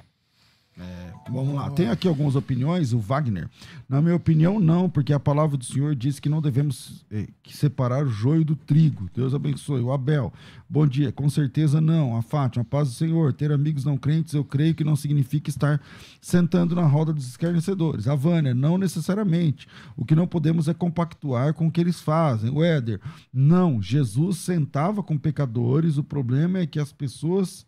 Vamos lá, tem aqui algumas opiniões, o Wagner. Na minha opinião, não, porque a palavra do Senhor diz que não devemos separar o joio do trigo. Deus abençoe. O Abel, bom dia. Com certeza não. A Fátima, a paz do Senhor. Ter amigos não crentes, eu creio que não significa estar sentando na roda dos escarnecedores. A Vânia, não necessariamente. O que não podemos é compactuar com o que eles fazem. O Éder, não. Jesus sentava com pecadores, o problema é que as pessoas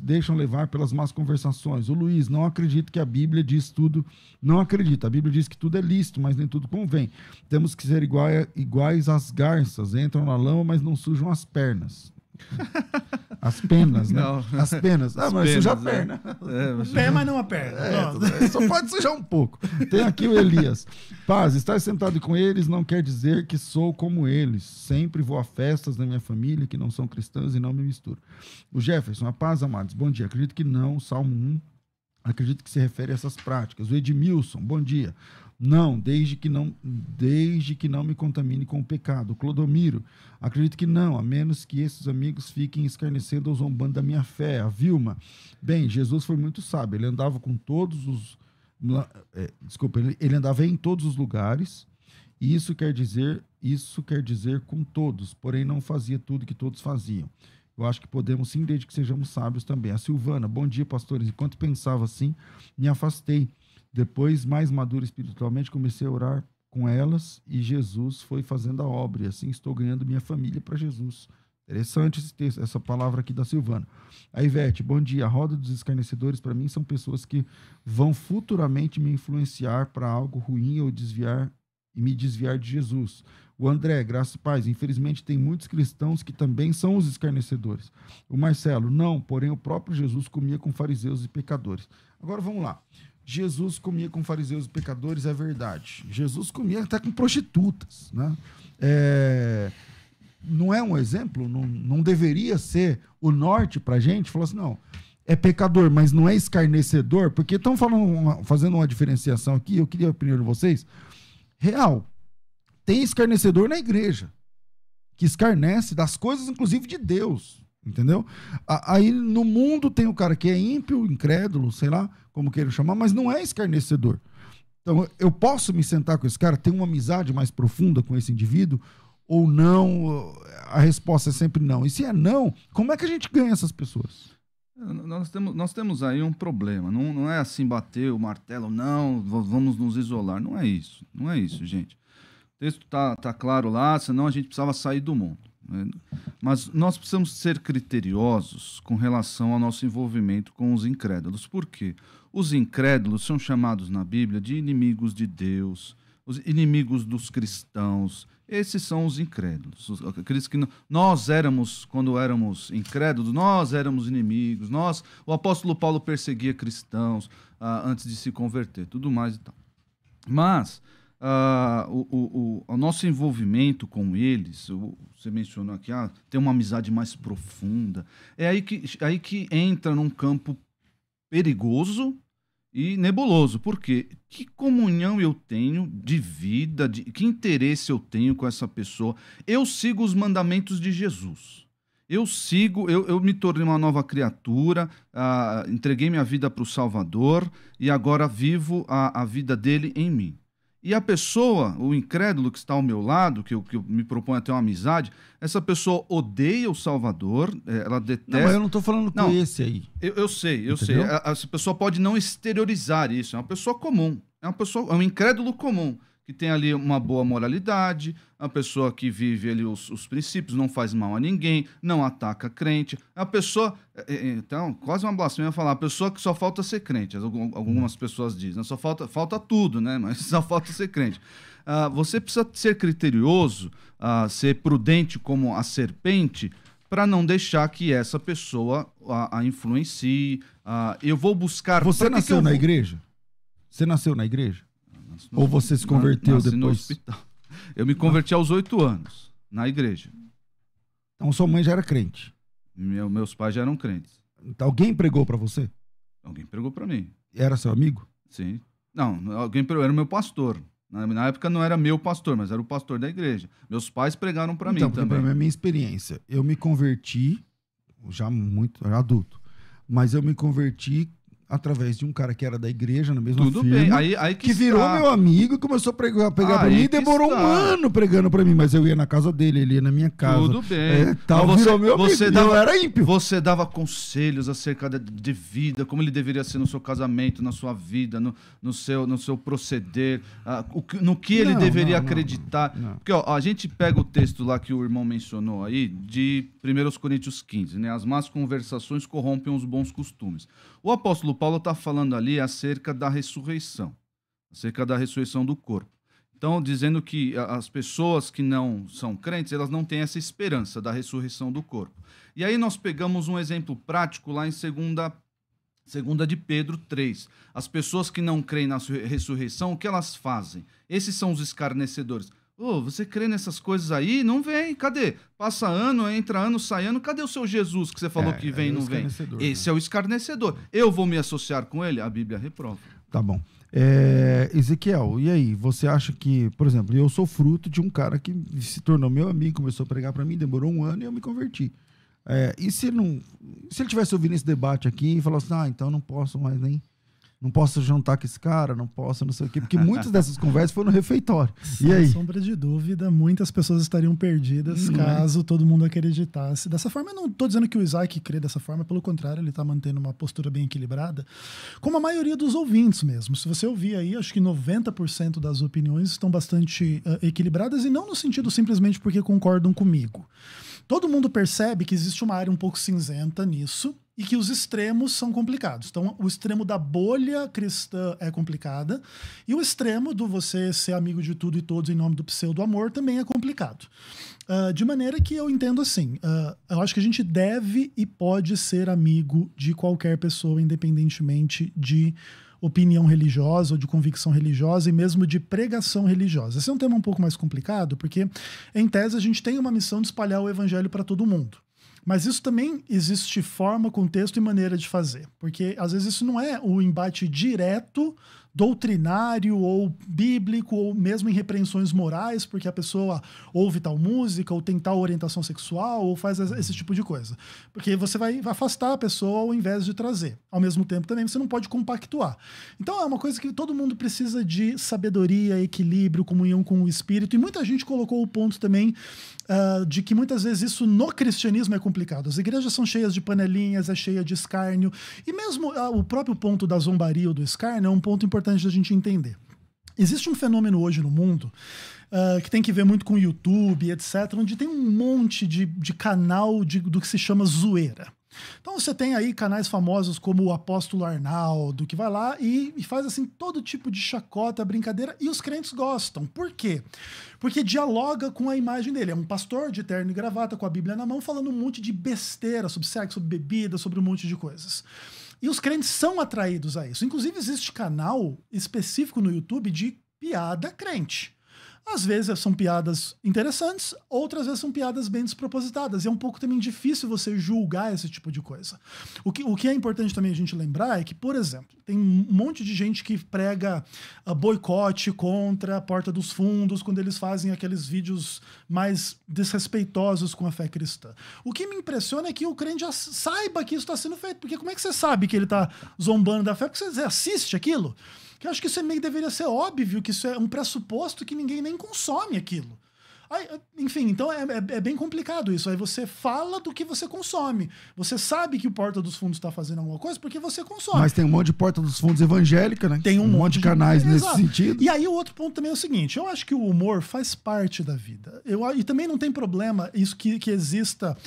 deixam levar pelas más conversações. O Luiz, não acredito que a Bíblia diz tudo. Não acredita. A Bíblia diz que tudo é lícito, mas nem tudo convém. Temos que ser iguais às garças. Entram na lama, mas não sujam as pernas. As penas, né? Não. As penas. Mas suja a perna. Pé, mas não a perna. Só pode sujar um pouco. Tem aqui o Elias. Paz, estar sentado com eles não quer dizer que sou como eles. Sempre vou a festas da minha família que não são cristãs e não me misturo. O Jefferson, a paz, amados. Bom dia. Acredito que não. Salmo 1. Acredito que se refere a essas práticas. O Edmilson, bom dia. Não, desde que não me contamine com o pecado. O Clodomiro, acredito que não, a menos que esses amigos fiquem escarnecendo ou zombando da minha fé. A Vilma, bem, Jesus foi muito sábio, ele andava com todos os... ele andava em todos os lugares, e isso quer dizer com todos, porém não fazia tudo que todos faziam. Eu acho que podemos sim, desde que sejamos sábios também. A Silvana, bom dia, pastores. Enquanto pensava assim, me afastei. Depois, mais maduro espiritualmente, comecei a orar com elas e Jesus foi fazendo a obra. E assim estou ganhando minha família para Jesus. Interessante esse texto, essa palavra aqui da Silvana. A Ivete, bom dia. A roda dos escarnecedores, para mim, são pessoas que vão futuramente me influenciar para algo ruim ou desviar e me desviar de Jesus. O André, graça e paz, infelizmente tem muitos cristãos que também são os escarnecedores. O Marcelo, não, porém o próprio Jesus comia com fariseus e pecadores. Agora vamos lá. Jesus comia com fariseus e pecadores, é verdade. Jesus comia até com prostitutas, né? Não é um exemplo? Não deveria ser o norte pra gente? Falar assim, não, é pecador, mas não é escarnecedor? Porque estão fazendo uma diferenciação aqui, eu queria a opinião de vocês. Real, tem escarnecedor na igreja, que escarnece das coisas, inclusive, de Deus, entendeu? Aí no mundo tem o cara que é ímpio, incrédulo, sei lá, como queiram chamar, mas não é escarnecedor. Então, eu posso me sentar com esse cara, ter uma amizade mais profunda com esse indivíduo, ou não? A resposta é sempre não. E se é não, como é que a gente ganha essas pessoas? Nós temos aí um problema. Não é assim bater o martelo, não, vamos nos isolar. Não é isso. Não é isso, gente. O texto tá claro lá, senão a gente precisava sair do mundo. Né? Mas nós precisamos ser criteriosos com relação ao nosso envolvimento com os incrédulos. Por quê? Os incrédulos são chamados na Bíblia de inimigos de Deus, os inimigos dos cristãos. Esses são os incrédulos. Aqueles que nós éramos, quando éramos incrédulos, nós éramos inimigos. O apóstolo Paulo perseguia cristãos antes de se converter, tudo mais e tal. Mas o nosso envolvimento com eles, você mencionou aqui, tem uma amizade mais profunda. É aí que entra num campo perigoso e nebuloso. Por quê? Que comunhão eu tenho de vida, que interesse eu tenho com essa pessoa? Eu sigo os mandamentos de Jesus. Eu me tornei uma nova criatura, entreguei minha vida para o Salvador e agora vivo a vida dele em mim. E a pessoa, o incrédulo que está ao meu lado, que eu me proponho a ter uma amizade, essa pessoa odeia o Salvador, ela detesta... Não, mas eu não estou falando com esse aí. Eu sei. Essa pessoa pode não exteriorizar isso, é uma pessoa comum, é um incrédulo comum, que tem ali uma boa moralidade, uma pessoa que vive ali os princípios, não faz mal a ninguém, não ataca crente. É uma pessoa, então, quase uma blasfêmia falar, a pessoa que só falta ser crente, algumas pessoas dizem, só falta tudo, né? Mas só falta ser crente. Você precisa ser criterioso, ser prudente como a serpente, para não deixar que essa pessoa a influencie. Eu vou buscar... Você nasceu na igreja? Você nasceu na igreja? Ou você se converteu depois? No hospital. Eu me converti aos 8 anos, na igreja. Então sua mãe já era crente? Meus pais já eram crentes. Então, alguém pregou para você? Alguém pregou para mim. Era seu amigo? Sim. Não, alguém pregou, era o meu pastor. Na época não era meu pastor, mas era o pastor da igreja. Meus pais pregaram para mim também. Então, a minha experiência, eu me converti, já adulto, mas eu me converti através de um cara que era da igreja, na mesma Tudo firma, bem. Aí que virou meu amigo e começou a pegar pra mim e demorou um ano pregando pra mim, mas eu ia na casa dele, ele ia na minha casa. Tudo bem. Virou meu amigo, eu era ímpio. Você dava conselhos acerca de vida, como ele deveria ser no seu casamento, na sua vida, no seu proceder, no que ele deveria acreditar. Não. Porque a gente pega o texto lá que o irmão mencionou aí, de 1 Coríntios 15, né? As más conversações corrompem os bons costumes. O apóstolo Paulo está falando ali acerca da ressurreição do corpo. Então, dizendo que as pessoas que não são crentes, elas não têm essa esperança da ressurreição do corpo. E aí nós pegamos um exemplo prático lá em 2 de Pedro 3. As pessoas que não creem na ressurreição, o que elas fazem? Esses são os escarnecedores. Você crê nessas coisas aí? Não vem, cadê? Passa ano, entra ano, sai ano, cadê o seu Jesus que você falou que vem e não vem? Esse é o escarnecedor. Eu vou me associar com ele? A Bíblia reprova. Tá bom. Ezequiel, e aí? Você acha que, por exemplo, eu sou fruto de um cara que se tornou meu amigo, começou a pregar para mim, demorou um ano e eu me converti. E se ele tivesse ouvido esse debate aqui e falasse, então não posso mais nem... Não posso jantar com esse cara, não posso, não sei o quê. Porque muitas dessas conversas foram no refeitório. E aí? Sem sombra de dúvida, muitas pessoas estariam perdidas caso todo mundo acreditasse dessa forma. Eu não estou dizendo que o Isaac crê dessa forma, pelo contrário, ele está mantendo uma postura bem equilibrada, como a maioria dos ouvintes mesmo. Se você ouvir aí, acho que 90% das opiniões estão bastante equilibradas, e não no sentido simplesmente porque concordam comigo. Todo mundo percebe que existe uma área um pouco cinzenta nisso, e que os extremos são complicados. Então, o extremo da bolha cristã é complicada e o extremo do você ser amigo de tudo e todos em nome do pseudo-amor também é complicado. De maneira que eu entendo assim, eu acho que a gente deve e pode ser amigo de qualquer pessoa, independentemente de opinião religiosa ou de convicção religiosa e mesmo de pregação religiosa. Esse é um tema um pouco mais complicado, porque, em tese, a gente tem uma missão de espalhar o evangelho para todo mundo. Mas isso também existe forma, contexto e maneira de fazer. Porque, às vezes, isso não é o embate direto, doutrinário ou bíblico, ou mesmo em repreensões morais, porque a pessoa ouve tal música, ou tem tal orientação sexual, ou faz esse tipo de coisa. Porque você vai afastar a pessoa ao invés de trazer. Ao mesmo tempo, também, você não pode compactuar. Então, é uma coisa que todo mundo precisa de sabedoria, equilíbrio, comunhão com o Espírito. E muita gente colocou o ponto também de que muitas vezes isso no cristianismo é complicado. As igrejas são cheias de panelinhas, é cheia de escárnio. E mesmo o próprio ponto da zombaria ou do escárnio é um ponto importante da gente entender. Existe um fenômeno hoje no mundo que tem que ver muito com o YouTube, etc., onde tem um monte de canal do que se chama zoeira. Então você tem aí canais famosos como o Apóstolo Arnaldo, que vai lá e faz assim todo tipo de chacota, brincadeira, e os crentes gostam. Por quê? Porque dialoga com a imagem dele. É um pastor de terno e gravata com a Bíblia na mão falando um monte de besteira sobre sexo, sobre bebida, sobre um monte de coisas. E os crentes são atraídos a isso. Inclusive existe canal específico no YouTube de piada crente. Às vezes são piadas interessantes, outras vezes são piadas bem despropositadas. E é um pouco também difícil você julgar esse tipo de coisa. O que é importante também a gente lembrar é que, por exemplo, tem um monte de gente que prega boicote contra a Porta dos Fundos quando eles fazem aqueles vídeos mais desrespeitosos com a fé cristã. O que me impressiona é que o crente já saiba que isso está sendo feito. Porque como é que você sabe que ele está zombando da fé? Porque você assiste aquilo. Que eu acho que isso meio deveria ser óbvio, que isso é um pressuposto que ninguém nem consome aquilo. Aí, enfim, então é bem complicado isso. Aí você fala do que você consome. Você sabe que o Porta dos Fundos está fazendo alguma coisa porque você consome. Mas tem um monte de Porta dos Fundos evangélica, né? Tem um monte de canais nesse sentido. E aí o outro ponto também é o seguinte, eu acho que o humor faz parte da vida. E também não tem problema isso que exista,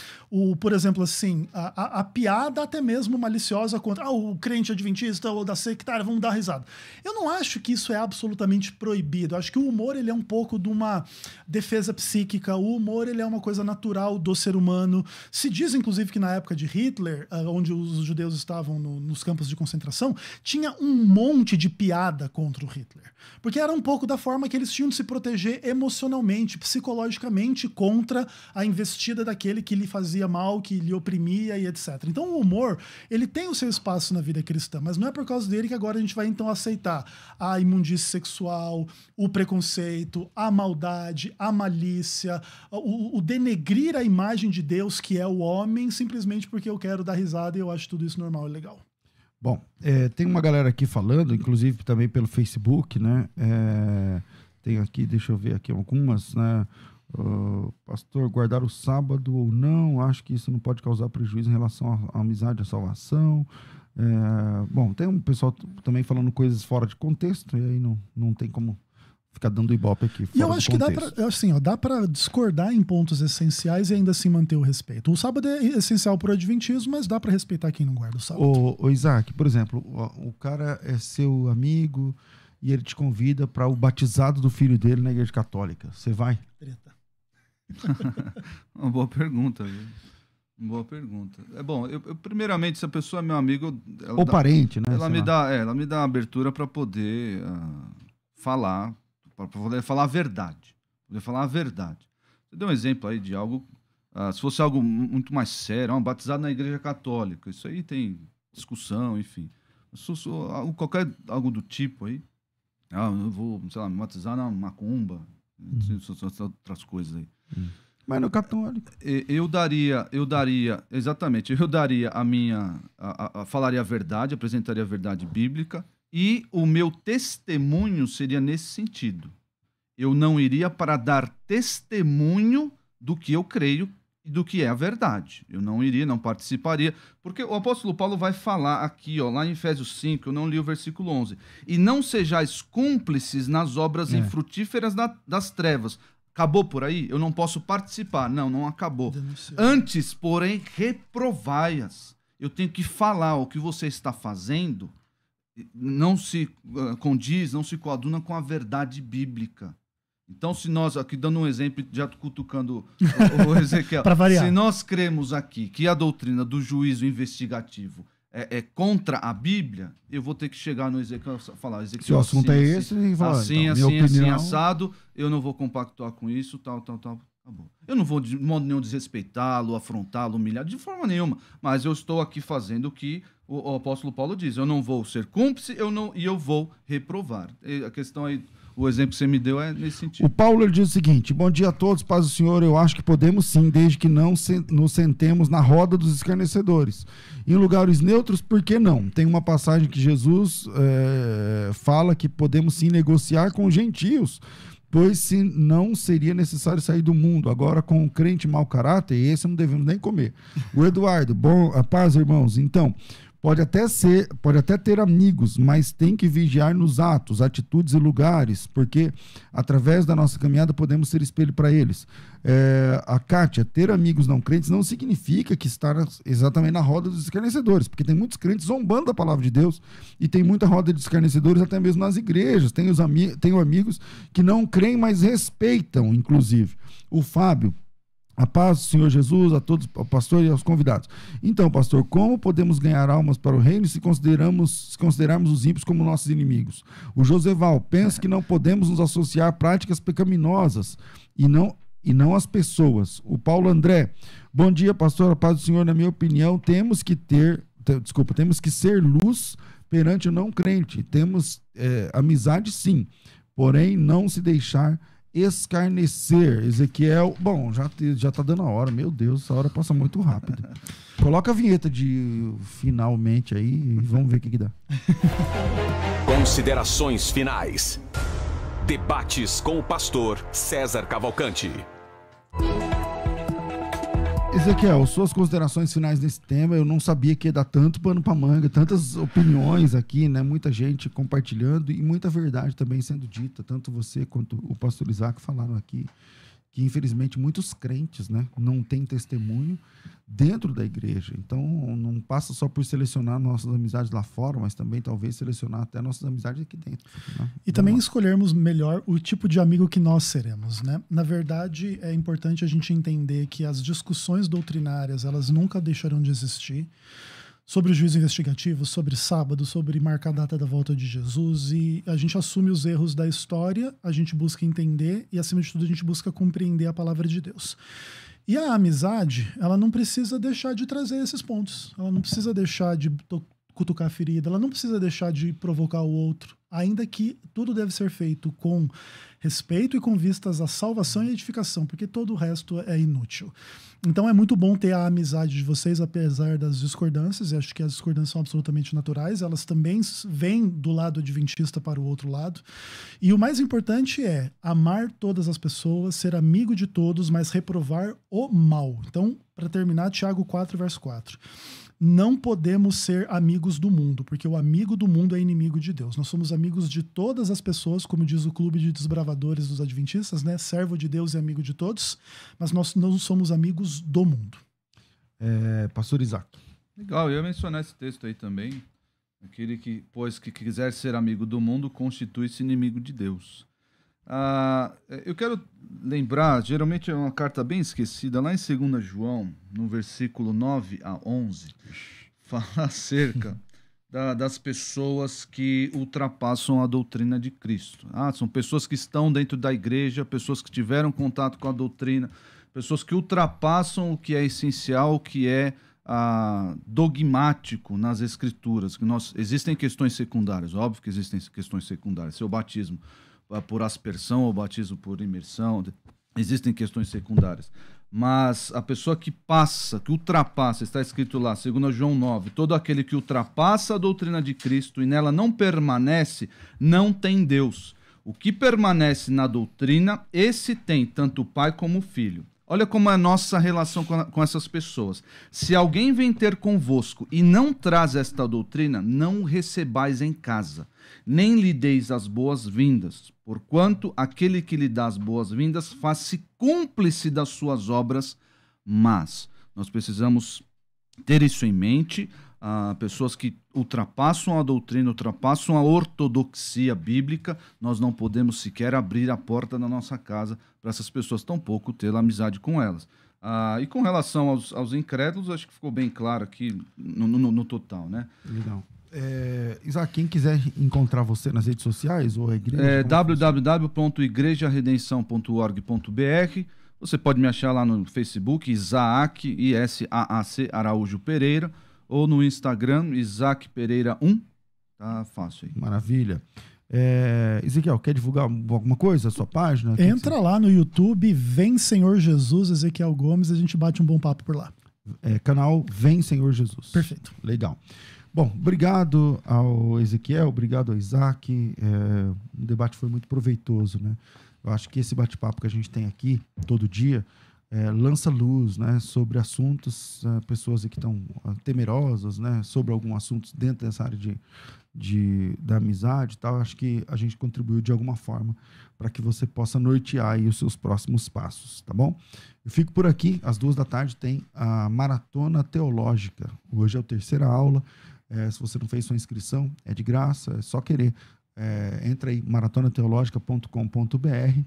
por exemplo, assim, a piada até mesmo maliciosa contra o crente adventista ou da sectária, vamos dar risada. Eu não acho que isso é absolutamente proibido. Eu acho que o humor ele é um pouco de uma defesa psíquica. O humor ele é uma coisa natural do ser humano. Se diz, inclusive, que na época de Hitler, onde os judeus estavam nos campos de concentração, tinha um monte de piada contra o Hitler. Porque era um pouco da forma que eles tinham de se proteger emocionalmente, psicologicamente, contra a investida daquele que lhe fazia mal, que lhe oprimia e etc. Então o humor, ele tem o seu espaço na vida cristã, mas não é por causa dele que agora a gente vai então aceitar a imundície sexual, o preconceito, a maldade, a malícia, o denegrir a imagem de Deus, que é o homem, simplesmente porque eu quero dar risada e eu acho tudo isso normal e legal. Bom, tem uma galera aqui falando, inclusive também pelo Facebook, né? Tem aqui, deixa eu ver aqui algumas, né? Pastor, guardar o sábado ou não, acho que isso não pode causar prejuízo em relação à amizade, à salvação. Bom, tem um pessoal também falando coisas fora de contexto, e aí não tem como ficar dando ibope aqui. E eu acho que dá para discordar em pontos essenciais e ainda assim manter o respeito. O sábado é essencial para o adventismo, mas dá para respeitar quem não guarda o sábado. Ô Isaac, por exemplo, o cara é seu amigo e ele te convida para o batizado do filho dele na igreja católica. Você vai? Treta. Uma boa pergunta, viu? Boa pergunta. Bom, eu primeiramente, se a pessoa é meu amigo... Ou parente, né? Ela me dá abertura para poder falar, para poder falar a verdade. Poder falar a verdade. Você deu um exemplo aí de algo... se fosse algo muito mais sério, batizado na igreja católica, isso aí tem discussão, enfim. Algo do tipo aí, eu vou, sei lá, me batizar na macumba, outras coisas aí. Mas no católico. Eu daria a minha... falaria a verdade, apresentaria a verdade bíblica, e o meu testemunho seria nesse sentido. Eu não iria para dar testemunho do que eu creio e do que é a verdade. Eu não iria, não participaria, porque o apóstolo Paulo vai falar aqui, lá em Efésios 5, eu não li o versículo 11, e não sejais cúmplices nas obras infrutíferas das trevas. Acabou por aí? Eu não posso participar. Não acabou. Antes, porém, reprovai-as. eu tenho que falar o que você está fazendo não se condiz, não se coaduna com a verdade bíblica. Então, se nós, aqui dando um exemplo, já cutucando o Ezequiel, se nós cremos aqui que a doutrina do juízo investigativo é contra a Bíblia, eu vou ter que chegar no Ezequiel e falar, Ezequiel, se o assunto assim, é esse, assim, então, assim, assado, eu não vou compactuar com isso, tal. Acabou. Eu não vou de modo nenhum desrespeitá-lo, afrontá-lo, humilhar, de forma nenhuma, mas eu estou aqui fazendo o que o apóstolo Paulo diz, eu não vou ser cúmplice, eu vou reprovar. A questão aí, o exemplo que você me deu é nesse sentido. O Paulo ele diz o seguinte: bom dia a todos, paz do Senhor. Eu acho que podemos sim, desde que não nos sentemos na roda dos escarnecedores. Em lugares neutros, por que não? Tem uma passagem que Jesus fala que podemos sim negociar com os gentios, pois se não seria necessário sair do mundo. Agora, com o crente mau caráter, esse não devemos nem comer. O Eduardo, a paz, irmãos. Então, pode até ter amigos, mas tem que vigiar nos atos, atitudes e lugares, porque através da nossa caminhada podemos ser espelho para eles. A Kátia, ter amigos não crentes não significa que estar exatamente na roda dos escarnecedores, porque tem muitos crentes zombando da palavra de Deus e tem muita roda de escarnecedores até mesmo nas igrejas. Tenho amigos que não creem, mas respeitam, inclusive. O Fábio, a paz do Senhor Jesus, a todos, ao pastor e aos convidados. Então, pastor, como podemos ganhar almas para o reino se considerarmos os ímpios como nossos inimigos? O Joseval, pensa que não podemos nos associar a práticas pecaminosas e não as pessoas. O Paulo André, bom dia, pastor, a paz do Senhor. Na minha opinião, temos que ser luz perante o não crente. Temos amizade, sim, porém não se deixar escarnecer. Ezequiel, bom, já tá dando a hora, meu Deus, essa hora passa muito rápido. Coloca a vinheta de finalmente aí e vamos ver o que dá. Considerações finais. Debates com o pastor César Cavalcante. Ezequiel, suas considerações finais nesse tema. Eu não sabia que ia dar tanto pano pra manga, tantas opiniões aqui, né? Muita gente compartilhando e muita verdade também sendo dita. Tanto você quanto o pastor Isaac falaram aqui que, infelizmente, muitos crentes, né, não têm testemunho dentro da igreja. Então, não passa só por selecionar nossas amizades lá fora, mas também, talvez, selecionar até nossas amizades aqui dentro. Né? E também escolhermos melhor o tipo de amigo que nós seremos, né? Na verdade, é importante a gente entender que as discussões doutrinárias, elas nunca deixarão de existir. Sobre o juízo investigativo, sobre sábado, sobre marcar a data da volta de Jesus, e a gente assume os erros da história, a gente busca entender e, acima de tudo, a gente busca compreender a palavra de Deus. E a amizade, ela não precisa deixar de trazer esses pontos, ela não precisa deixar de cutucar a ferida, ela não precisa deixar de provocar o outro, ainda que tudo deve ser feito com respeito e com vistas à salvação e edificação, porque todo o resto é inútil. Então é muito bom ter a amizade de vocês, apesar das discordâncias, e acho que as discordâncias são absolutamente naturais, elas também vêm do lado adventista para o outro lado. E o mais importante é amar todas as pessoas, ser amigo de todos, mas reprovar o mal. Então, para terminar, Tiago 4, verso 4. Não podemos ser amigos do mundo, porque o amigo do mundo é inimigo de Deus. Nós somos amigos de todas as pessoas, como diz o Clube de Desbravadores dos Adventistas, né? Servo de Deus e amigo de todos, mas nós não somos amigos do mundo. Pastor Isaac. Legal, eu ia mencionar esse texto aí também. Aquele que, pois que quiser ser amigo do mundo, constitui-se inimigo de Deus. Eu quero lembrar, geralmente é uma carta bem esquecida, lá em 2 João, no versículo 9 a 11, fala acerca das pessoas que ultrapassam a doutrina de Cristo. São pessoas que estão dentro da igreja, pessoas que tiveram contato com a doutrina, pessoas que ultrapassam o que é essencial, o que é dogmático nas escrituras. Existem questões secundárias, óbvio que existem questões secundárias, seu batismo por aspersão ou batismo por imersão, existem questões secundárias. Mas a pessoa que ultrapassa, está escrito lá, 2 João 9, todo aquele que ultrapassa a doutrina de Cristo e nela não permanece, não tem Deus. O que permanece na doutrina, esse tem tanto o Pai como o Filho. Olha como é a nossa relação com essas pessoas. Se alguém vem ter convosco e não traz esta doutrina, não o recebais em casa, nem lhe deis as boas-vindas, porquanto aquele que lhe dá as boas-vindas faz-se cúmplice das suas obras, mas nós precisamos ter isso em mente. Pessoas que ultrapassam a doutrina, ultrapassam a ortodoxia bíblica, nós não podemos sequer abrir a porta da nossa casa para essas pessoas, tampouco ter amizade com elas. E com relação aos incrédulos, acho que ficou bem claro aqui no total, né? Legal. Isaac, quem quiser encontrar você nas redes sociais ou a igreja? www.igrejaredenção.org.br. Você pode me achar lá no Facebook, Isaac, I-S-A-A-C, Araújo Pereira, ou no Instagram, Isaac Pereira 1. Tá fácil aí. Maravilha. Ezequiel, quer divulgar alguma coisa? A sua página? Entra lá no YouTube, Vem Senhor Jesus, Ezequiel Gomes, a gente bate um bom papo por lá. Canal Vem Senhor Jesus. Perfeito. Legal. Bom, obrigado ao Ezequiel, obrigado ao Isaac. O debate foi muito proveitoso, né? Eu acho que esse bate-papo que a gente tem aqui todo dia lança luz, né, sobre assuntos, pessoas que estão temerosas, né, sobre alguns assuntos dentro dessa área da amizade e tal. Acho que a gente contribuiu de alguma forma para que você possa nortear aí os seus próximos passos, tá bom? Eu fico por aqui, às 14h tem a Maratona Teológica. Hoje é a 3ª aula. Se você não fez sua inscrição, é de graça, é só querer. Entra aí, maratonateologica.com.br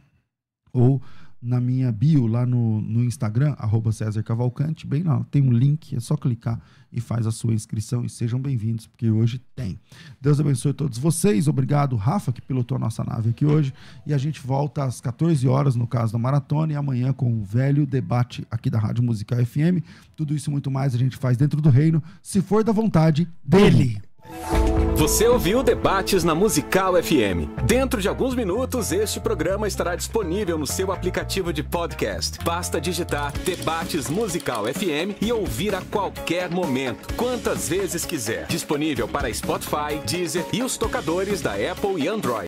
ou na minha bio lá no Instagram, @CésarCavalcante, bem lá, tem um link, é só clicar e faz a sua inscrição e sejam bem-vindos, porque hoje tem. Deus abençoe todos vocês, obrigado Rafa, que pilotou a nossa nave aqui hoje, e a gente volta às 14 horas, no caso da maratona, e amanhã com o velho debate aqui da Rádio Musical FM. Tudo isso e muito mais a gente faz dentro do reino, se for da vontade dele. Você ouviu Debates na Musical FM. Dentro de alguns minutos, este programa estará disponível no seu aplicativo de podcast. Basta digitar Debates Musical FM e ouvir a qualquer momento, quantas vezes quiser. Disponível para Spotify, Deezer e os tocadores da Apple e Android.